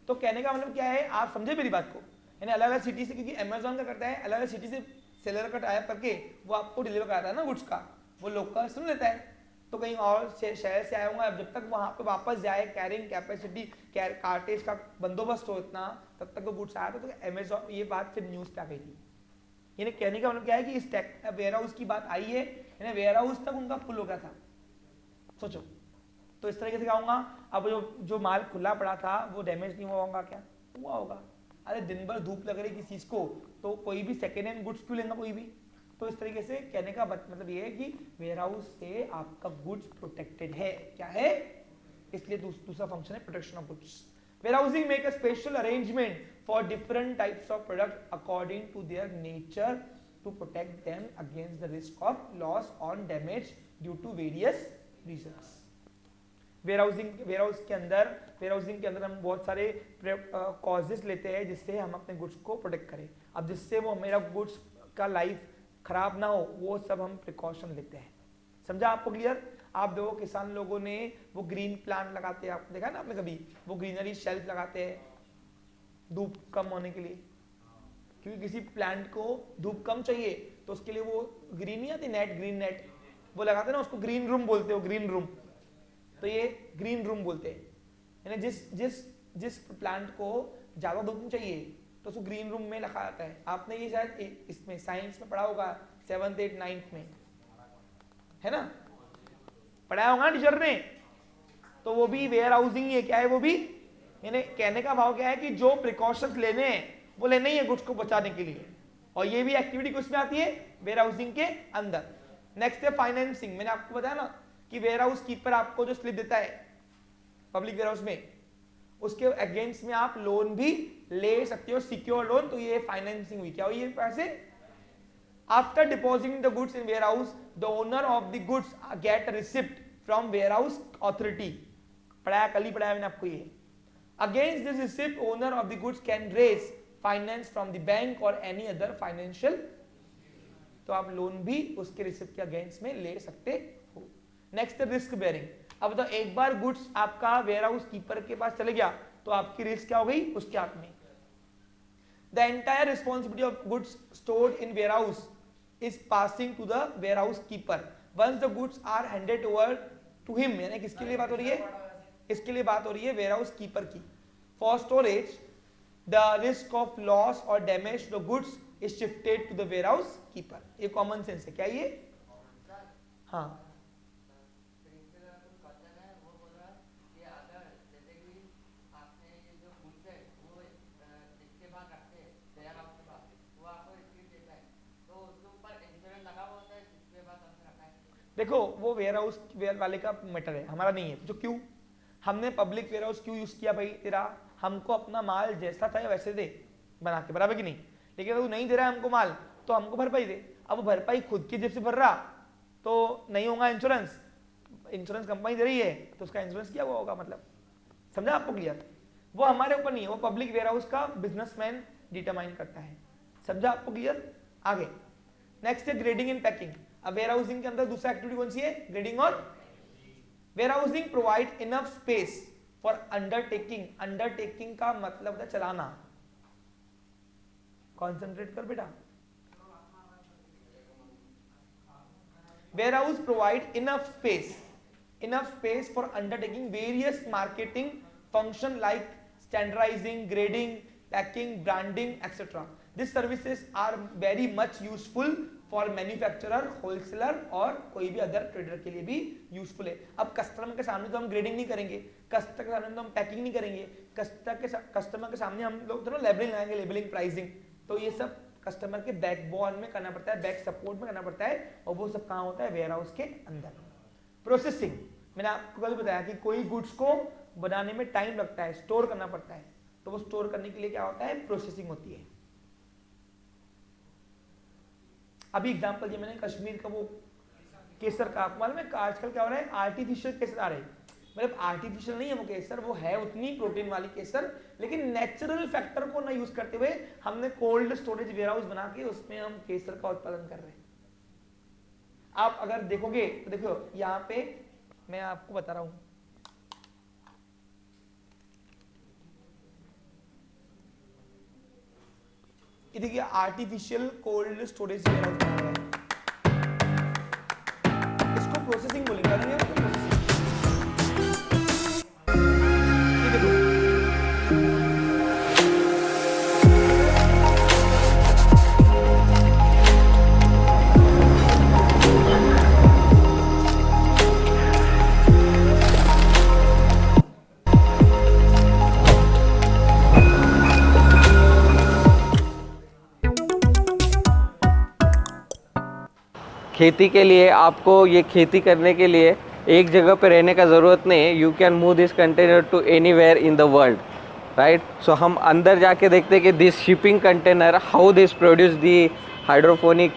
S1: तो कहने का मतलब क्या है, आप समझे मेरी बात को, यानी अलग अलग सिटी से, क्योंकि अमेजॉन का करता है अलग अलग सिटी से सेलर का टाइप करके वो आपको डिलीवर कराता है ना गुड्स का, वो लोकल सुन लेता है। तो कहीं और शहर से आया होगा, जब तक वहां पे वापस जाए, कैरिंग कैपेसिटी, कार्टेज का बंदोबस्त हो इतना, तब तक वो गुड्स आया था। तो अमेजॉन, ये बात फिर न्यूज पे आ गई थी। यानी कहने का मतलब क्या है कि इस वेयर हाउस की बात आई है, यानी वेयर हाउस तक उनका फुल हो गया था, सोचो। तो इस तरीके से क्या होगा, अब जो माल खुला पड़ा था वो डैमेज नहीं हुआ होगा, क्या हुआ होगा। अरे दिन भर धूप लग रही किसी चीज को, तो कोई भी सेकेंड हैंड गुड्स क्यों लेगा कोई भी। तो इस तरीके से कहने का मतलब ये है कि वेयर हाउस से आपका गुड्स प्रोटेक्टेड है, क्या है, इसलिए दूसरा फंक्शन है protection of goods. Warehousing make a special arrangement for different types of product according to their nature to protect them against the risk of loss or damage due to various reasons. Warehouse के अंदर हम बहुत सारे causes लेते हैं जिससे हम अपने गुड्स को प्रोटेक्ट करें। अब जिससे वो मेरा गुड्स का लाइफ खराब ना हो, वो सब हम प्रिकॉशन लेते हैं। समझा आपको क्लियर। आप देखो किसान लोगों ने वो ग्रीन प्लांट लगाते हैं, आपने देखा ना आपने कभी, वो ग्रीनरी शेल्फ लगाते हैं धूप कम होने के लिए, क्योंकि किसी प्लांट को धूप कम चाहिए तो उसके लिए वो ग्रीन नहीं आती नेट, ग्रीन नेट वो लगाते हैं ना, उसको ग्रीन रूम बोलते हो, ग्रीन रूम। तो ये ग्रीन रूम बोलते हैं, यानी जिस प्लांट को ज्यादा धूप चाहिए तो उसको ग्रीन रूम में रखा जाता है। आपने ये शायद इसमें साइंस में पढ़ा होगा 7th 8th 9th में, है ना, पढ़ाया होगा टीचर ने। तो वो भी वेयर हाउसिंग है, क्या है वो भी, यानी कहने का भाव क्या है कि जो प्रिकॉशंस लेने हैं वो लेने ही है गुड्स को बचाने के लिए, और ये भी एक्टिविटी कुछ में आती है वेयर हाउसिंग के अंदर। नेक्स्ट है फाइनेंसिंग। मैंने आपको बताया ना कि वेयर हाउस कीपर आपको जो स्लिप देता है पब्लिक वेयर हाउस में, उसके अगेंस्ट में आप लोन भी ले सकते हो, सिक्योर लोन। तो ये फाइनेंसिंग हुई, क्या हुई है पैसे। After depositing the goods in warehouse, the owner of the goods get a receipt from warehouse authority. पढ़ाया, कल ही पढ़ाया मैंने आपको ये। Against this receipt, owner of the goods can raise finance from the bank or any other financial. तो आप loan भी उसके रिसिप्ट के अगेंस्ट में ले सकते हो। Next risk bearing. अब तो एक बार गुड्स आपका वेयर हाउस कीपर के पास चले गया तो आपकी रिस्क क्या हो गई, उसके हाथ में। The entire responsibility of goods stored in warehouse is passing to the warehouse keeper once the goods are handed over to him। यानी किसके लिए बात हो रही है, इसके लिए बात हो रही है वेयरहाउस कीपर की। For storage, the risk of loss or damage to the goods is shifted to the warehouse keeper। ये कॉमन सेंस है, क्या ये, हाँ। देखो वो वेयर हाउस वाले का मैटर है, हमारा नहीं है। जो क्यों हमने पब्लिक वेयर हाउस क्यों यूज किया भाई, तेरा हमको अपना माल जैसा था वैसे दे बना के, बराबर कि नहीं। लेकिन अगर तू नहीं दे रहा है हमको माल तो हमको भरपाई दे। अब वो भरपाई खुद की जेब से भर रहा तो नहीं होगा, इंश्योरेंस कंपनी दे रही है तो उसका इंश्योरेंस किया हुआ होगा, मतलब समझा आपको क्लियर? वो हमारे ऊपर नहीं है, वो पब्लिक वेयरहाउस का बिजनेसमैन डिटरमाइन करता है, समझा आपको क्लियर? आगे नेक्स्ट है ग्रेडिंग एंड पैकिंग। अब वेयरहाउसिंग के अंदर दूसरा एक्टिविटी कौन सी है? ग्रेडिंग और warehousing provide enough space for undertaking. Undertaking का मतलब होता है चलाना। कॉन्सेंट्रेट कर बेटा। warehouse provide enough space for undertaking various marketing function like standardizing, grading, packing, branding, etc. These services are very much useful for manufacturer, wholesaler और कोई भी अदर ट्रेडर के लिए भी यूजफुल है। अब कस्टमर के सामने तो हम ग्रेडिंग नहीं करेंगे, कस्टमर के सामने तो हम पैकिंग नहीं करेंगे, कस्टमर के सामने हम लोग तो लेबलिंग लगाएंगे, लेबलिंग, प्राइसिंग, तो ये सब कस्टमर के बैकबोन में करना पड़ता है, बैक सपोर्ट में करना पड़ता है, और वो सब कहाँ होता है? वेयर हाउस के अंदर। प्रोसेसिंग, मैंने आपको कल बताया कि कोई गुड्स को बनाने में टाइम लगता है, स्टोर करना पड़ता है, तो वो स्टोर करने के लिए क्या होता है? प्रोसेसिंग होती है। अभी एग्जांपल दिया मैंने कश्मीर का वो केसर का, आपको मालूम है आजकल क्या हो रहा है? आर्टिफिशियल केसर आ रहे हैं, मतलब आर्टिफिशियल नहीं है वो केसर, वो है उतनी प्रोटीन वाली केसर, लेकिन नेचुरल फैक्टर को ना यूज करते हुए हमने कोल्ड स्टोरेज वेयरहाउस बना के उसमें हम केसर का उत्पादन कर रहे हैं। आप अगर देखोगे तो देखो यहाँ पे मैं आपको बता रहा हूं, ये देखिए आर्टिफिशियल कोल्ड स्टोरेज वेयरहाउस बना रहा है, इसको प्रोसेसिंग बोलेंगे।
S2: खेती के लिए आपको ये खेती करने के लिए एक जगह पे रहने का ज़रूरत नहीं है। You can move this container to anywhere in the world, right? So हम अंदर जाके देखते हैं कि this shipping container, how this produce the hydroponic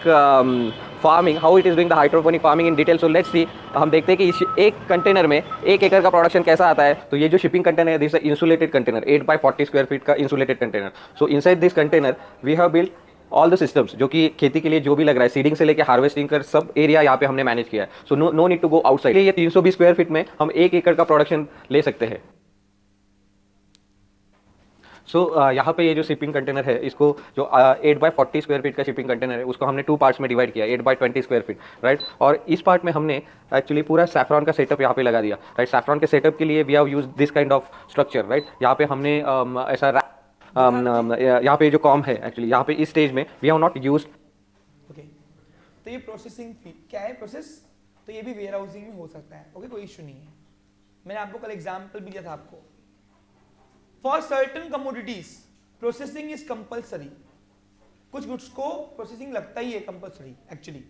S2: farming, how it is doing the hydroponic farming in detail. So let's see, हम देखते हैं कि इस एक कंटेनर में 1 एकड़ का प्रोडक्शन कैसा आता है। तो ये जो शिपिंग कंटेनर है, this insulated container, 8 by 40 square feet का insulated container. So inside this container we have built all the systems, जो कि खेती के लिए जो भी लग रहा है, सीडिंग से लेके हार्वेस्टिंग कर सब एरिया यहाँ पे हमने मैनेज किया है। So no need to go outside. ये 320 स्क्वायर फीट में हम 1 एकड़ का प्रोडक्शन ले सकते हैं। यहाँ पे ये जो शिपिंग कंटेनर है, इसको जो 8 by 40 स्क्वायर फीट का शिपिंग कंटेनर है, उसको हमने 2 पार्ट्स में डिवाइड किया, 8 by 20 स्क्वायर फीट, राइट? और इस पार्ट में हमने एक्चुअली पूरा सैफ्रॉन का सेटअप यहाँ पे लगा दिया, राइट? सैफ्रॉन के सेटअप के लिए we have used this kind of structure, right? यहाँ पे हमने ऐसा यहाँ पे जो कॉम है, एक्चुअली यहाँ पे इस स्टेज में we have not used.
S1: Okay, तो ये प्रोसेसिंग फी क्या है? प्रोसेस, तो ये भी वेयर हाउसिंग में हो सकता है। ओके, कोई इशू नहीं है। मैंने आपको कल एग्जांपल भी दिया था आपको। For certain commodities processing is compulsory. कुछ गुड्स को प्रोसेसिंग लगता ही है compulsory actually,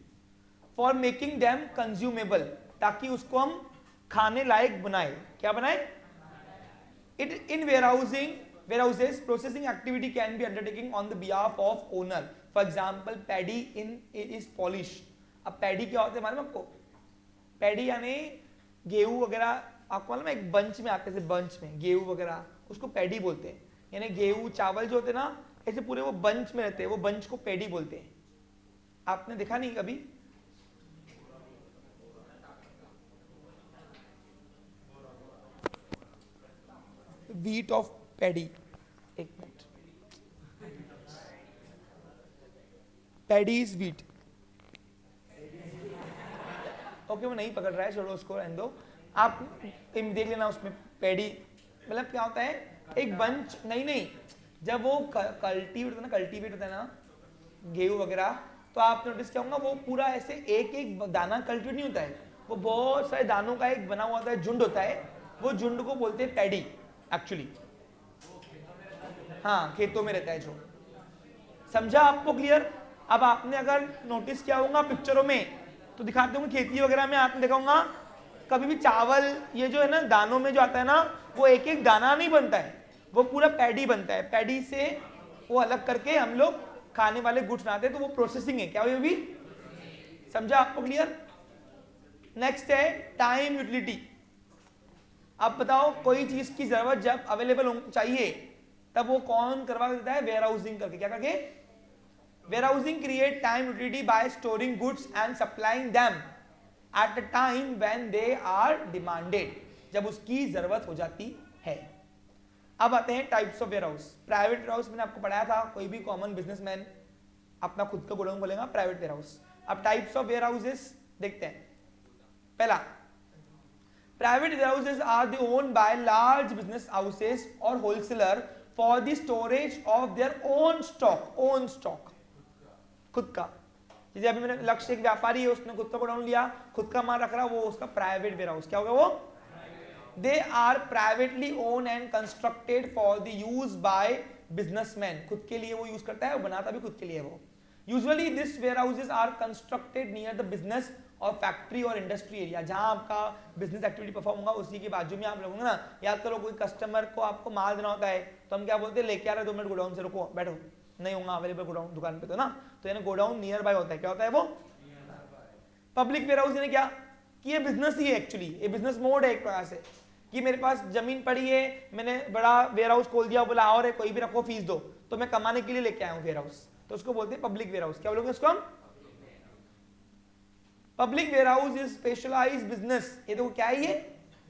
S1: for making them consumable, ताकि उसको हम खाने लायक बनाए। क्या बनाए? It in warehouses processing activity can be undertaken on the behalf of owner. For example, paddy is polish. अब पैडी क्या होता है मालूम आपको? पैडी यानी गेहूं वगैरह, आपको मालूम है एक बंच में आते हैं, बंच में गेहूं वगैरह, उसको पैडी बोलते हैं। यानी गेहूं चावल जो होते हैं ना, ऐसे पूरे वो बंच में रहते हैं, वो बंच को पैडी बोलते हैं। आपने देखा नहीं कभी? व्हीट ऑफ पैडी, एक minute, paddy is wheat. Okay, वो नहीं पकड़ रहा है, छोड़ो उसको, रहने दो। आप देख लेना उसमें पैडी मतलब क्या होता है? एक बंच, नहीं, जब वो कल्टीवेट होता है ना गेहूं वगैरह, तो आप नोटिस क्या होगा, वो पूरा ऐसे एक एक दाना कल्टीवेट नहीं होता है, वो बहुत सारे दानों का एक बना हुआ होता है, झुंड होता है, वो झुंड को बोलते हैं पैडी एक्चुअली। हाँ, खेतों में रहता है जो। समझा आपको क्लियर? अब आपने अगर नोटिस किया होगा पिक्चरों में, तो दिखाते होंगे खेती वगैरह में, आपने देखा होगा कभी भी चावल ये जो है ना दानों में जो आता है ना, वो एक एक दाना नहीं बनता है, वो पूरा पैडी बनता है। पैडी से वो अलग करके हम लोग खाने वाले गुड्स बनाते हैं, तो वो प्रोसेसिंग है। क्या हुई? समझा आपको? क्लियर? नेक्स्ट है टाइम यूटिलिटी। अब बताओ कोई चीज की जरूरत जब अवेलेबल चाहिए तब वो कौन करवा देता है? वेयर हाउसिंग करके। क्या करके? Warehousing create time utility by storing goods and supplying them at a time when they are demanded, जब उसकी जरूरत हो जाती है। अब आते हैं types of warehouse. Private warehouse मैंने आपको पढ़ाया था, कोई भी कॉमन बिजनेसमैन अपना खुद का गोडाउन खोलेगा, प्राइवेट वेयर हाउस। अब टाइप्स ऑफ वेयर हाउसेस देखते हैं। पहला, private warehouses are the own by large business houses और wholesaler for the storage of their own stock. Own stock, खुद का। जैसे अभी मैंने लक्ष्य, एक व्यापारी है, उसने खुद का गोडाउन लिया, खुद का माल रख रहा, वो उसका प्राइवेट वेयर हाउस। क्या होगा वो? They are privately owned and constructed for the use by businessmen। खुद के लिए वो यूज करता है, वो बनाता भी खुद के लिए वो। Usually these warehouses are constructed near the business और फैक्ट्री और इंडस्ट्री एरिया, जहां आपका बिजनेस एक्टिविटी परफॉर्म होगा उसी के बाजू में आप लोगों ना। याद करो, कोई कस्टमर को आपको माल देना होता है तो हम क्या बोलते हैं? लेके आ रहे 2 मिनट गोडाउन से, रुको बैठो, नहीं होगा अवेलेबल गोडाउन दुकान पे, तो ना, तो यानी गोडाउन नियर बाय होता है। क्या होता है वो? Public warehouse. यानी क्या कि ये बिजनेस ही है एक्चुअली, ये बिजनेस मोड है एक प्रकार से, कि मेरे पास जमीन पड़ी है, मैंने बड़ा वेयर हाउस खोल दिया, बोला और है कोई भी रखो फीस दो, तो मैं कमाने के लिए लेके आया हूं वेयर हाउस, तो उसको बोलते हैं पब्लिक वेयर हाउस। क्या बोलोगे उसको हम? Public warehouse is specialised business. ये देखो क्या है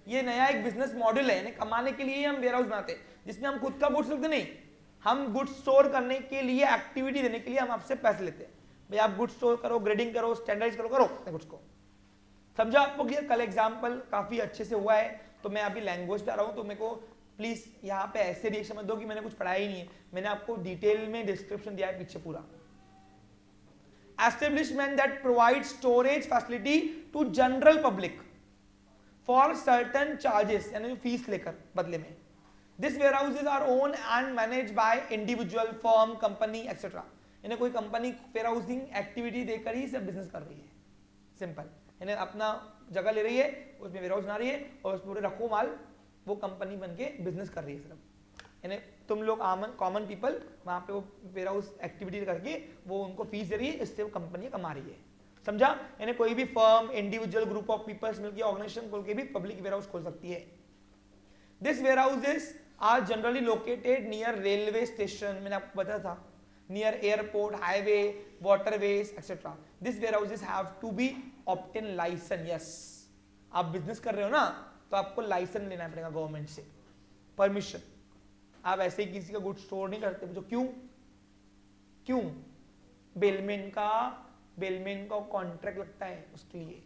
S1: ये नया एक बिजनेस मॉडल है, यानी कमाने के लिए हम वेयर हाउस बनाते हैं, जिसमें हम खुद का गुड्स रखते नहीं, हम गुड्स स्टोर करने के लिए, एक्टिविटी देने के लिए हम आपसे पैसे लेते हैं। भाई आप गुड्स स्टोर करो, ग्रेडिंग करो, स्टैंडर्डाइज करो गुड्स को। समझा आपको? क्लियर? कल एग्जाम्पल काफी अच्छे से हुआ है, तो मैं अभी लैंग्वेज पे आ रहा हूं, तो मेरे को प्लीज यहाँ पे ऐसे रिएक्शन मत दो कि मैंने कुछ पढ़ाया ही नहीं है, मैंने आपको डिटेल में डिस्क्रिप्शन दिया है पीछे पूरा। Establishment that provide storage facility to general public for certain charges, यानी फीस लेकर बदले में। This warehouses are own and manage by individual, firm, company etcetera. यानी कोई कंपनी वेयर हाउसिंग एक्टिविटी देकर ही सब बिजनेस कर रही है, सिंपल। यानी अपना जगह ले रही है, उसमें वेयर हाउस बना रही है और उसमें पूरे रखो माल, वो कंपनी बन के बिजनेस कर रही है सिर्फ। यानी तुम लोग कॉमन पीपल वहां पे वो वेयर हाउस एक्टिविटी करके वो उनको फीस दे रही है, इससे वो कंपनी कमा रही है। समझा? यानी कोई भी firm, individual, group of peoples मिलकर ऑर्गेनाइजेशन खोल के भी पब्लिक वेयर हाउस खोल सकती है। This warehouses are generally located near railway station, मैंने आपको बताया था, near airport, highway, waterways etcetera. This warehouses have to be obtain licence. Yes, आप बिजनेस कर रहे हो ना, तो आपको लाइसेंस लेना पड़ेगा गवर्नमेंट से, परमिशन। आप ऐसे ही किसी का गुड स्टोर नहीं करते। जो क्यों? बेलमेंट का कॉन्ट्रैक्ट लगता है उसके लिए।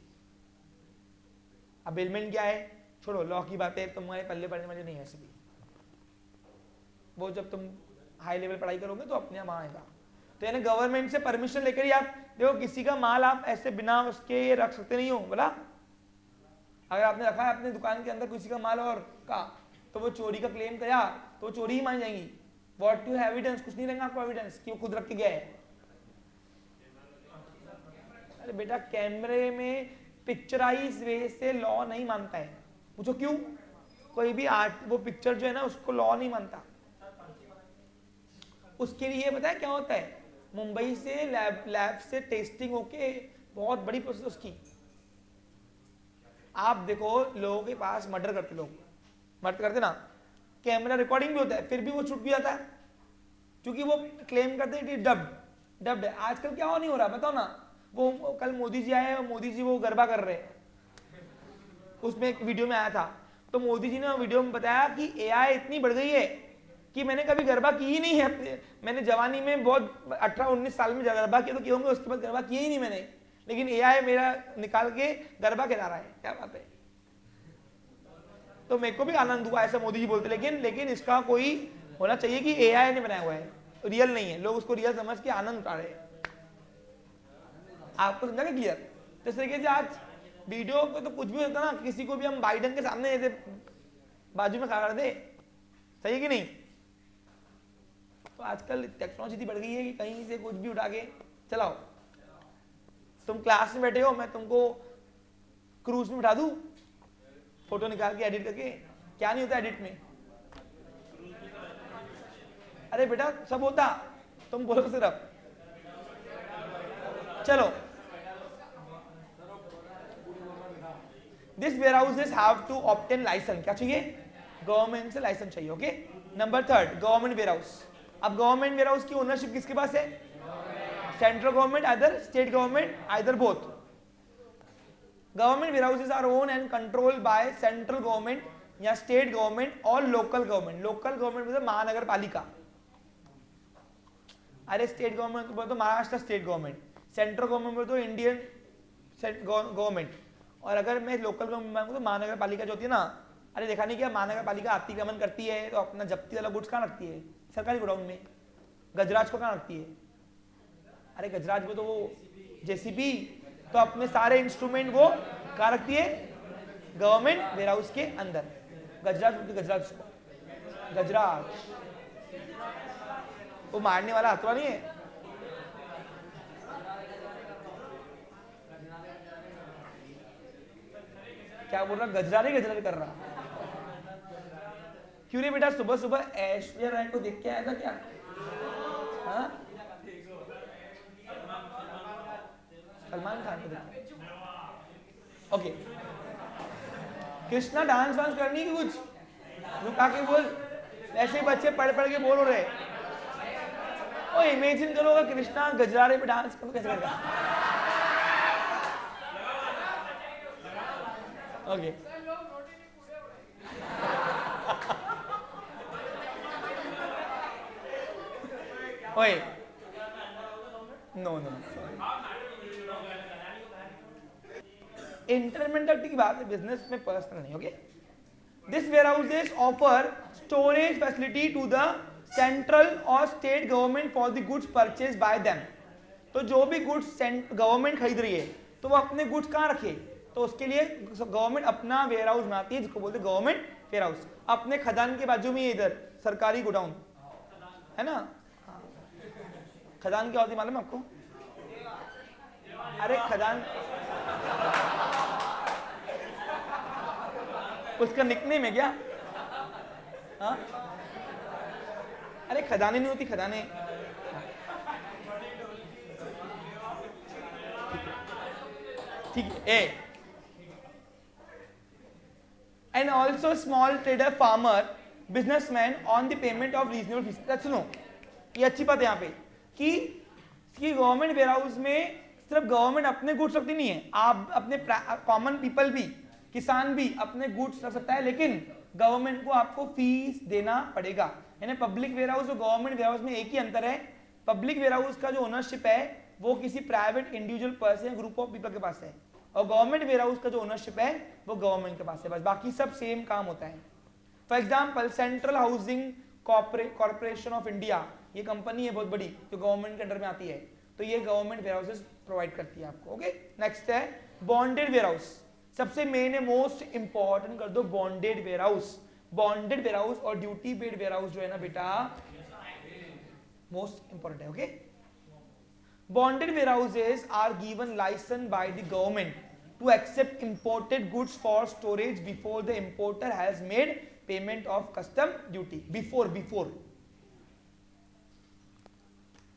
S1: अब बेलमेंट क्या है? छोड़ो, लॉ की बातें तुम्हारे पल्ले पड़ने वाली नहीं है ऐसे भी, वो जब तुम हाई लेवल पढ़ाई करोगे तो अपने आप आएगा। तो यानी गवर्नमेंट से परमिशन लेकर ही आप देखो, किसी का माल आप ऐसे बिना उसके रख सकते नहीं हो। बोला, अगर आपने रखा है अपने दुकान के अंदर किसी का माल और का, तो वो चोरी का क्लेम किया तो वो चोरी ही मान जाएंगी। What you have evidence? कुछ नहीं रहेगा आपको एविडेंस कि वो खुद रख के गया है। अरे बेटा, कैमरे में पिक्चराइज वे से लॉ नहीं मानता है। पूछो क्यों? कोई भी आर्ट, वो पिक्चर जो है ना, उसको लॉ नहीं मानता। उसके लिए पता है क्या होता है? मुंबई से लैब से टेस्टिंग होके बहुत बड़ी प्रोसेस उसकी। आप देखो, लोगों के पास मर्डर करते, लोग मर्डर करते ना, कैमरा रिकॉर्डिंग भी होता है, फिर भी वो छूट भी जाता है, क्योंकि वो क्लेम करते हैं कि डब्ड है। आजकल क्या नहीं हो रहा बताओ ना? वो कल मोदी जी आए, मोदी जी वो गरबा कर रहे हैं, उसमें एक वीडियो में आया था, तो मोदी जी ने वीडियो में बताया कि एआई इतनी बढ़ गई है कि मैंने कभी गरबा की ही नहीं है। मैंने जवानी में बहुत 18-19 साल में गरबा किया तो किए होंगे, उसके बाद गरबा किया ही नहीं मैंने, लेकिन एआई मेरा निकाल के गरबा खिला रहा है। क्या बात है? तो मेरे को भी आनंद हुआ, ऐसा मोदी जी बोलते। लेकिन इसका कोई होना चाहिए कि एआई ने बनाया हुआ है, रियल नहीं है। लोग उसको रियल समझ के आनंद उठा रहे हैं। आपको समझा क्लियर? तो इस तरीके से आज वीडियो को तो कुछ भी होता ना, किसी को भी हम बाइडन के सामने ऐसे बाजू में खड़ा कर दे, सही है कि नहीं? तो आजकल टेक्नोलॉजी इतनी बढ़ गई है कि कहीं से कुछ भी उठा के चलाओ। तुम क्लास में बैठे हो, मैं तुमको क्रूज में उठा दूं, फोटो निकाल के एडिट करके। क्या नहीं होता एडिट में? अरे बेटा सब होता, तुम बोलो सिर्फ। चलो this warehouses have to obtain license, क्या चाहिए, गवर्नमेंट से लाइसेंस चाहिए, okay. Number third, government warehouse. अब गवर्नमेंट वेयर हाउस की ओनरशिप किसके पास है, central government, either state government, either both. Government warehouses are own and controlled by central government या स्टेट गवर्नमेंट और local government. Local government मतलब महानगर पालिका, अरे स्टेट गवर्नमेंट बोले तो Maharashtra state government, central government बोले तो इंडियन गवर्नमेंट, और अगर मैं लोकल गवर्नमेंट तो महानगर पालिका जो होती है ना, अरे देखा नहीं क्या महानगर पालिका अतिक्रमण करती है तो अपना जब्ती वाला गुड्स कहाँ रखती है, सरकारी गोडाउन में। गजराज को कहाँ रखती है, अरे गजराज में तो वो जेसीबी, तो अपने सारे इंस्ट्रूमेंट वो कहाँ रखती है, गवर्नमेंट वेयर हाउस के अंदर। गजराज गजराज गजराज वो मारने वाला हथवा नहीं है, क्या बोल रहा, गजरारे कर रहा। क्यों रे बेटा, सुबह सुबह ऐश्वर्या राय को देख के आया था क्या? हाँ, सलमान खान को देख। ओके, कृष्णा डांस वांस करनी कि कुछ रुका के बोल, ऐसे ही बच्चे पढ़ पढ़ के बोल रहे। ओ इमेजिन करो अगर कृष्णा गजरारे पे डांस करो, कैसे करेगा? ओके ओए नो नो, इंटरमेंटलिटी की बात है, बिजनेस में पर्सनल नहीं, okay. This warehouses offer storage facility to the central और state government for the goods purchase by them. तो जो भी गुड्स गवर्नमेंट खरीद रही है तो वो अपने गुड्स कहाँ रखे, तो उसके लिए गवर्नमेंट अपना वेयर हाउस बनाती है जिसको बोलते हैं गवर्नमेंट वेयर हाउस। अपने खदान के बाजू में इधर सरकारी गोडाउन है ना, खदान क्या होती है मालूम आपको? अरे खदान उसका निकनेम है क्या? हाँ, अरे खदाने नहीं होती, खदाने ठीक है। And also small trader, farmer, businessman on the payment of reasonable fees. सुनो, ये अच्छी बात है यहाँ पे कि गवर्नमेंट वेयर हाउस में सिर्फ गवर्नमेंट अपने गुड्स रखती नहीं है, आप अपने कॉमन पीपल भी, किसान भी अपने गुड्स रख सकता है, लेकिन गवर्नमेंट को आपको फीस देना पड़ेगा। यानी पब्लिक वेयर हाउस और गवर्नमेंट वेयर हाउस में एक ही अंतर है, पब्लिक वेयर हाउस का जो ओनरशिप है वो किसी प्राइवेट इंडिविजुअल पर्सन या ग्रुप ऑफ पीपल के पास है, और गवर्नमेंट वेयर हाउस का जो ओनरशिप है वो गवर्नमेंट के पास है, बस बाकी सब सेम काम होता है। For example central housing corporation of India, ये कंपनी है बहुत बड़ी जो गवर्नमेंट के अंडर में आती है, तो ये गवर्नमेंट वेयर हाउसेस प्रोवाइड करती है आपको, ओके। नेक्स्ट है बॉन्डेड वेयर हाउस, सबसे मेन है, मोस्ट इंपॉर्टेंट कर दो bonded warehouse. Bonded warehouse और ड्यूटी पेड वेयर हाउस जो है ना बेटा मोस्ट इंपॉर्टेंट है, okay. Bonded warehouses are given license by the government to accept imported goods for storage before the importer has made payment of custom duty. Before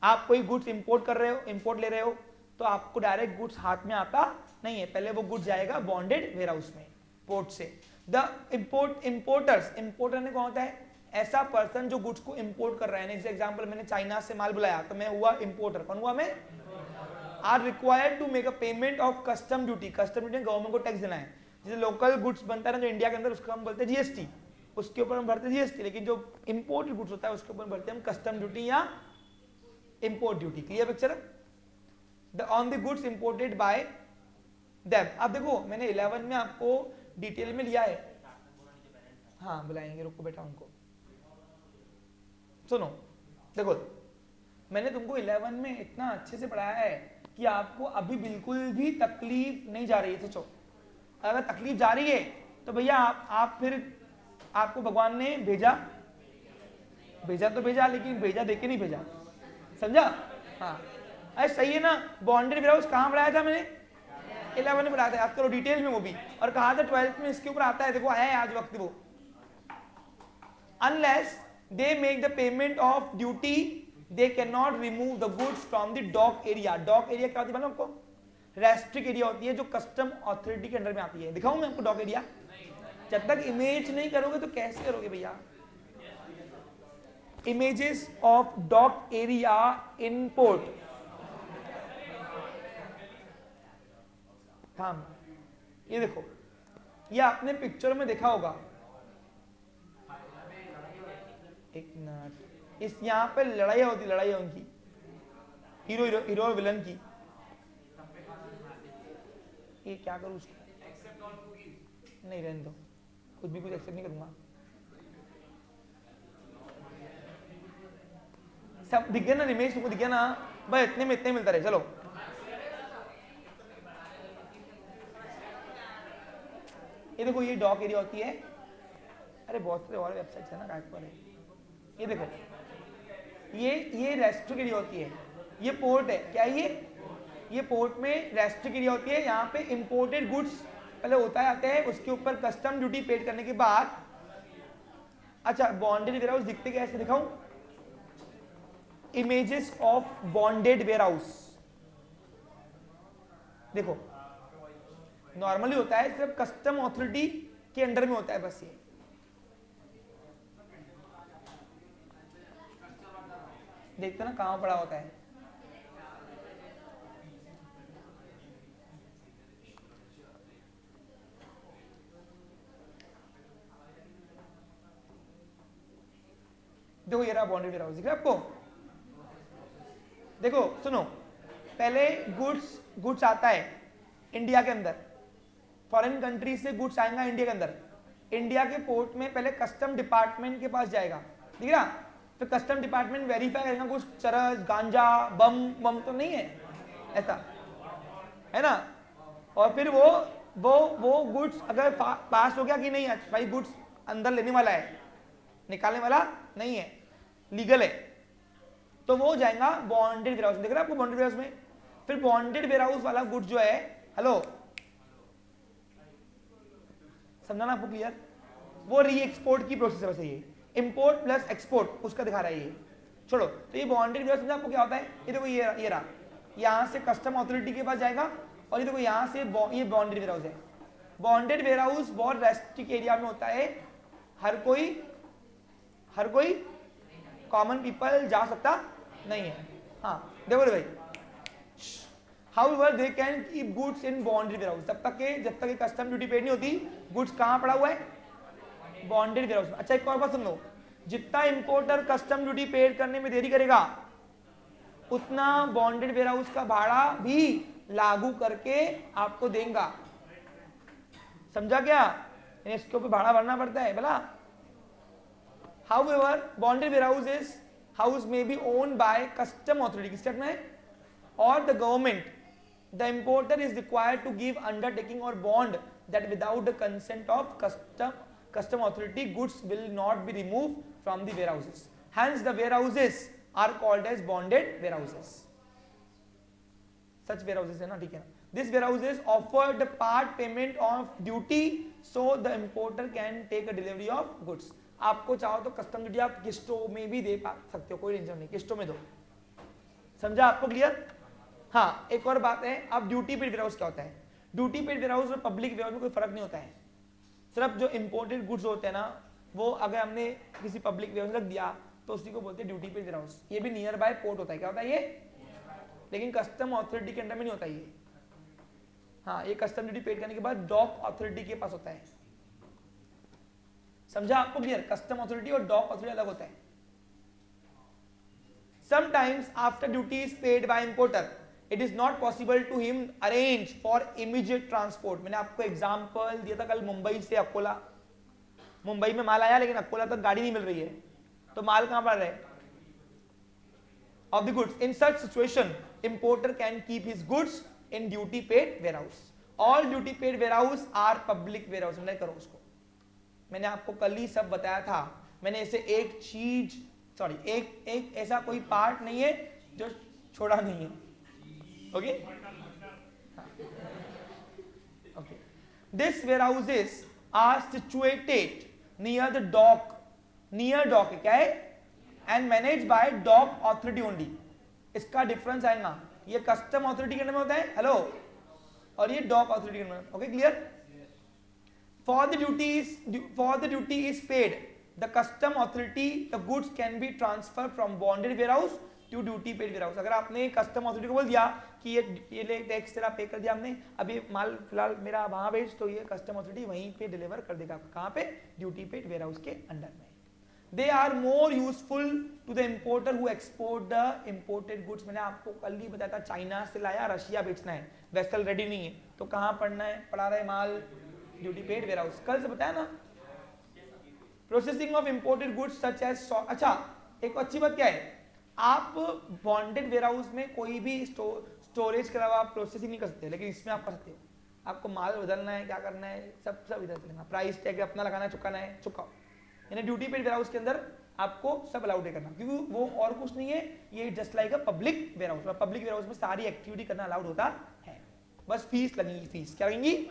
S1: आप कोई goods import कर रहे हो, इंपोर्ट ले रहे हो, तो आपको डायरेक्ट गुड्स हाथ में आता नहीं है, पहले वो गुड्स जाएगा बॉन्डेड वेयर हाउस में पोर्ट से। द इंपोर्टर्स, इंपोर्टर ने कौन होता है, ऐसा पर्सन जो गुड्स को इंपोर्ट कर रहा है। जैसे एग्जांपल मैंने चाइना से माल बुलाया तो मैं हुआ इंपोर्टर, कौन हुआ मैं? Are required to make a payment of custom duty. Custom duty government को टैक्स देना है। जैसे लोकल गुड्स बनता है ना जो इंडिया के अंदर, उसको हम बोलते हैं जीएसटी, उसके ऊपर हम भरते जीएसटी, लेकिन जो इंपोर्टेड गुड्स होता है उसके ऊपर भरते हम कस्टम ड्यूटी या import duty. Clear picture? On the goods imported bye them. अब देखो मैंने 11 में आपको डिटेल में लिया है, हाँ बुलाएंगे, रुको बेटा उनको। सुनो देखो मैंने तुमको 11 में इतना अच्छे से पढ़ाया है कि आपको अभी बिल्कुल भी तकलीफ नहीं जा रही है। सोचो अगर तकलीफ जा रही है तो भैया आप फिर आपको भगवान ने भेजा तो भेजा, लेकिन भेजा देके नहीं भेजा, समझा? हाँ अरे सही है ना। बॉन्डेड वेयर हाउस कहाँ पढ़ाया था मैंने? 11 में पढ़ाया था, याद करो डिटेल में वो भी, और कहा था 12th में इसके ऊपर आता है, देखो आया है आज वक्त वो। Unless they make the payment of duty they can not remove the goods from the dock area. Dock area क्या होती है मालूम आपको? रेस्ट्रिक्ट एरिया होती है जो कस्टम ऑथोरिटी के अंडर में आती है। दिखाऊं मैं आपको डॉक एरिया? जब तक इमेज नहीं करोगे तो कैसे करोगे भैया? Images of dock area in port. हाँ, ये देखो, ये आपने पिक्चर में देखा होगा। एक मिनट, इस यहाँ पे लड़ाई होती, लड़ाई उनकी हीरो हीरो हीरो और विलन की। ये क्या करूँ उसको? नहीं, रहने दो, कुछ भी कुछ एक्सेप्ट नहीं करूंगा। सब दिख गया ना इमेज? तुमको दिख गया ना? बस इतने में इतने मिलता रहे। चलो ये देखो, ये डॉक एरिया होती है। अरे बहुत सारे और वेबसाइट्स है ना गाइड पर है। ये देखो, ये रेस्ट्रिक्ट एरिया होती है। ये पोर्ट है क्या? ये पोर्ट में रेस्ट्रिक्ट एरिया होती है। यहाँ पे इंपोर्टेड गुड्स पहले होता आते हैं, उसके ऊपर कस्टम ड्यूटी पेड करने के बाद। अच्छा, बॉन्डेड वेयरहाउस दिखते कैसे? दिखाऊं? Images of bonded warehouse. देखो, नॉर्मली होता है सिर्फ कस्टम ऑथोरिटी के अंडर में होता है बस। ये देखते ना कहां पड़ा होता है। देखो, ये रहा बॉन्डेड वेयरहाउस, दिख रहा है आपको? देखो सुनो, पहले गुड्स आता है इंडिया के अंदर। फॉरेन कंट्री से गुड्स आएगा इंडिया के अंदर। इंडिया के पोर्ट में पहले कस्टम डिपार्टमेंट के पास जाएगा, ठीक है? फिर कस्टम डिपार्टमेंट वेरीफाई करेगा कुछ चरस, गांजा, बम तो नहीं है, ऐसा है ना? और फिर वो गुड्स अगर पास हो गया कि नहीं, भाई गुड्स अंदर लेने वाला है, निकालने वाला नहीं है, लीगल है, तो वो जाएगा बॉन्डेड वेयरहाउस। देख रहे हैं आपको बॉन्डेड वेयरहाउस में? फिर बॉन्डेड वेयरहाउस वाला गुड्स जो है, हेलो समझाना आपको क्लियर? वो री एक्सपोर्ट की प्रोसेस है। वैसे ये इंपोर्ट प्लस एक्सपोर्ट उसका दिखा रहा है ये। छोड़ो, तो ये बॉन्डेड वेयरहाउस समझा आपको क्या होता है? ये देखो, ये रहा, यहाँ से कस्टम ऑथोरिटी के पास जाएगा, और ये देखो यहाँ से ये बॉन्डेड वेयरहाउस है। बॉन्डेड वेयरहाउस बहुत रेस्ट्रिक्ट एरिया में होता है, हर कोई कॉमन पीपल जा सकता नहीं है। हाँ देखो भाई, However, they can keep goods in bonded warehouse। जब तक कस्टम ड्यूटी पेड नहीं होती, गुड्स कहाँ पड़ा हुआ है? बॉन्डेड वेयरहाउस में। अच्छा, एक और बात सुन लो, जितना इंपोर्टर कस्टम ड्यूटी पेड करने में देरी करेगा, उतना बॉन्डेड वेयरहाउस का भाड़ा भी लागू करके आपको देगा। समझा क्या? इसके ऊपर भाड़ा भरना पड़ता है भला। However, bonded warehouse may be owned by custom authority, किसके हाथ में है? Or the government। The importer is required to give undertaking or bond that without the consent of custom authority, goods will not be removed from the warehouses. Hence, the warehouses are called as bonded warehouses. Such warehouses है ना, ठीक है ना? This warehouses offer the part payment of duty, so the importer can take a delivery of goods. आपको चाहो तो custom duty आप किस्तों में भी दे सकते हो, कोई टेंशन नहीं, किस्तों में दो। समझा आपको क्लियर? हाँ, एक और बात है, अब ड्यूटी पेड वेयरहाउस क्या होता है? ड्यूटी पेड वेयरहाउस और पब्लिक वेयरहाउस में कोई फर्क नहीं होता है। सिर्फ जो इंपोर्टेड गुड्स होते हैं ना, वो अगर हमने किसी पब्लिक वेयरहाउस रख दिया तो उसी को बोलते हैं ड्यूटी पेड वेयरहाउस। ये भी नियर बाय पोर्ट होता है। क्या होता है ये? लेकिन कस्टम ऑथोरिटी के अंडर में नहीं होता ये। हाँ, ये कस्टम ड्यूटी पेड करने के बाद डॉक ऑथोरिटी के पास होता है। समझा आपको क्लियर? कस्टम ऑथोरिटी और डॉक ऑथोरिटी अलग होता है। Sometimes after duty is paid by importer, it is not possible to him arrange for immediate transport। मैंने आपको एग्जांपल दिया था कल, मुंबई से अकोला। मुंबई में माल आया लेकिन अकोला तक गाड़ी नहीं मिल रही है, तो माल कहां पड़ रहा है? Of the goods। In such situation, importer can keep his goods in duty paid warehouse। All duty paid warehouse are public warehouse। नहीं करो उसको, मैंने आपको कल ही सब बताया था। मैंने ऐसे एक चीज एक ऐसा कोई पार्ट नहीं है जो छोड़ा नहीं है। Okay okay. This warehouses are situated near the dock. Near dock क्या है? And manage by dock authority only. इसका डिफरेंस आएगा, ये कस्टम ऑथोरिटी के अंडर में होता है, हेलो, और ये डॉक अथॉरिटी का नाम। Okay clear? For the duty is paid, the custom authority, the goods can be transferred from bonded warehouse to duty paid warehouse। अगर आपने कस्टम अथॉरिटी को बोल दिया कि ये ले टैक्स तेरा पे कर दिया हमने, अभी माल फिलहाल मेरा वहां भेज, तो ये कस्टम अथॉरिटी वहीं पे डिलीवर कर देगा। कहाँ पे? ड्यूटी पेड वेयरहाउस के अंडर में। They are more useful to the importer who export the imported goods. मैंने आपको कल ही बताया था, चाइना से लाया, रशिया बेचना है, वेसल रेडी नहीं है, तो कहाँ पढ़ना है? पढ़ा रहे माल ड्यूटी पेड वेयरहाउस, कल से बताया ना। Processing of imported goods such as, अच्छा एक अच्छी बात क्या है, आप बॉन्डेड वेयरहाउस में कोई भी स्टोरेज के अलावा प्रोसेसिंग नहीं कर सकते, लेकिन इसमें आप कर सकते हो। आपको माल बदलना है, क्या करना है, सब इधर चलेगा। प्राइस टैग अपना लगाना है, चुकाना है, चुकाओ। यानी ड्यूटी पेड वेयरहाउस के अंदर आपको सब अलाउड है करना, क्योंकि वो और कुछ नहीं है, ये just like a public warehouse. Public warehouse में सारी एक्टिविटी करना अलाउड होता है, बस फीस लगेगी। फीस क्या लगेगी?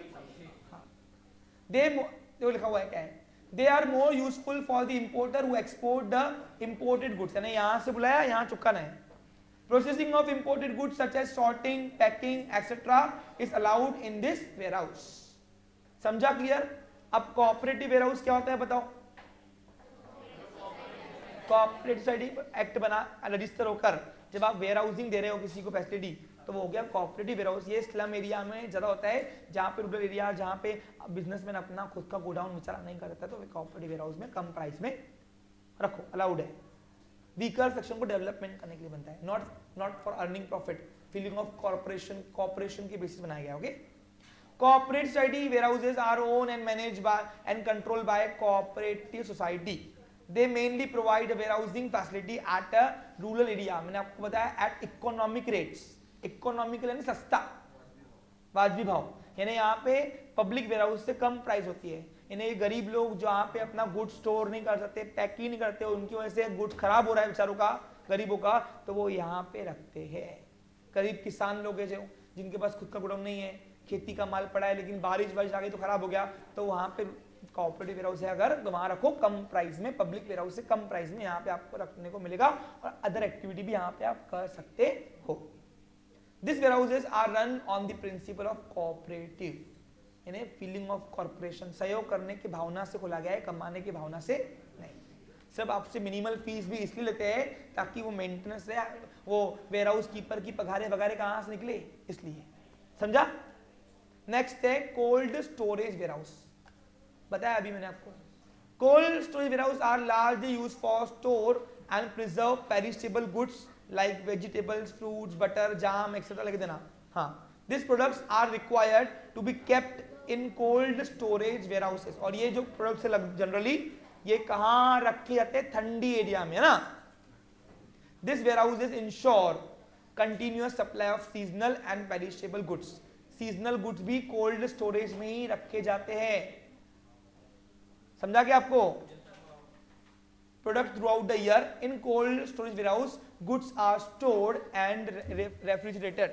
S1: देखो लिखा हुआ है क्या है, they are more useful for the importer who export the imported goods. यानी यहां से बुलाया, यहां चुकाना है। Processing of imported goods such as sorting, packing etcetera is allowed in this warehouse. समझा? क्लियर? अब कोऑपरेटिव वेयरहाउस क्या होता है बताओ? कोऑपरेटिव सोसाइटी एक्ट बना, रजिस्टर होकर जब आप वेयरहाउसिंग दे रहे हो किसी को फैसिलिटी, तो वो हो गया कोऑपरेटिव वेयरहाउस। ये स्लम एरिया में ज्यादा होता है, जहाँ पे रूरल एरिया, जहाँ पे बिजनेसमैन अपना खुद का गोडाउन विचार नहीं करता, तो कोऑपरेटिव वेयरहाउस में कम प्राइस में रखो, अलाउड है। वीकर सेक्शन को डेवलपमेंट करने के लिए बनता है, not for earning profit. Feeling of corporation के बेसिस बनाया गया। Okay, cooperative society warehouses are own and manage bye and control by cooperative society. They mainly provide a warehousing facility at a rural area। मैंने आपको बताया at economic rates। Economical यानी सस्ता, वाजबी भाव। यानी यहाँ पे पब्लिक वेयरहाउस से कम प्राइस होती है। यानी गरीब लोग जो यहाँ पे अपना गुड्स स्टोर नहीं कर सकते, पैक ही नहीं करते, उनकी वजह से गुड्स खराब हो रहा है बेचारों का, गरीबों का, तो वो यहाँ पे रखते हैं। गरीब किसान लोग हैं जो जिनके पास खुद का गोडाउन नहीं है, खेती का माल पड़ा है, लेकिन बारिश आ गई तो खराब हो गया, तो वहाँ पे कोऑपरेटिव वेयरहाउस है अगर, तो वहां रखो कम प्राइस में। पब्लिक वेयरहाउस से कम प्राइस में यहाँ पे आपको रखने को मिलेगा, और अदर एक्टिविटी भी यहाँ पे आप कर सकते हो। This warehouses are run on the principle of cooperative, यानी फीलिंग ऑफ कॉर्पोरेशन। सहयोग करने की भावना से खोला गया है, कमाने की भावना से नहीं। सिर्फ आपसे मिनिमल फीस भी इसलिए लेते हैं ताकि वो मेंटेनेंस है, वो वेयरहाउस कीपर की पगारे वगैरह कहाँ से निकले, इसलिए। समझा? नेक्स्ट है कोल्ड स्टोरेज वेयरहाउस। बताया अभी मैंने आपको। Cold storage warehouse are largely used for store and preserve perishable goods like vegetables, fruits, butter, jam etcetera लिख देना। हाँ, this products are required to be kept in cold storage warehouses. और ये जो प्रोडक्ट्स है जनरली ये कहाँ रखे जाते हैं? ठंडी एरिया में, है ना। This warehouses ensure continuous supply of seasonal and perishable goods. Seasonal goods भी कोल्ड स्टोरेज में ही रखे जाते हैं। समझा क्या आपको? Product throughout the year in cold storage warehouse, goods are stored and refrigerated.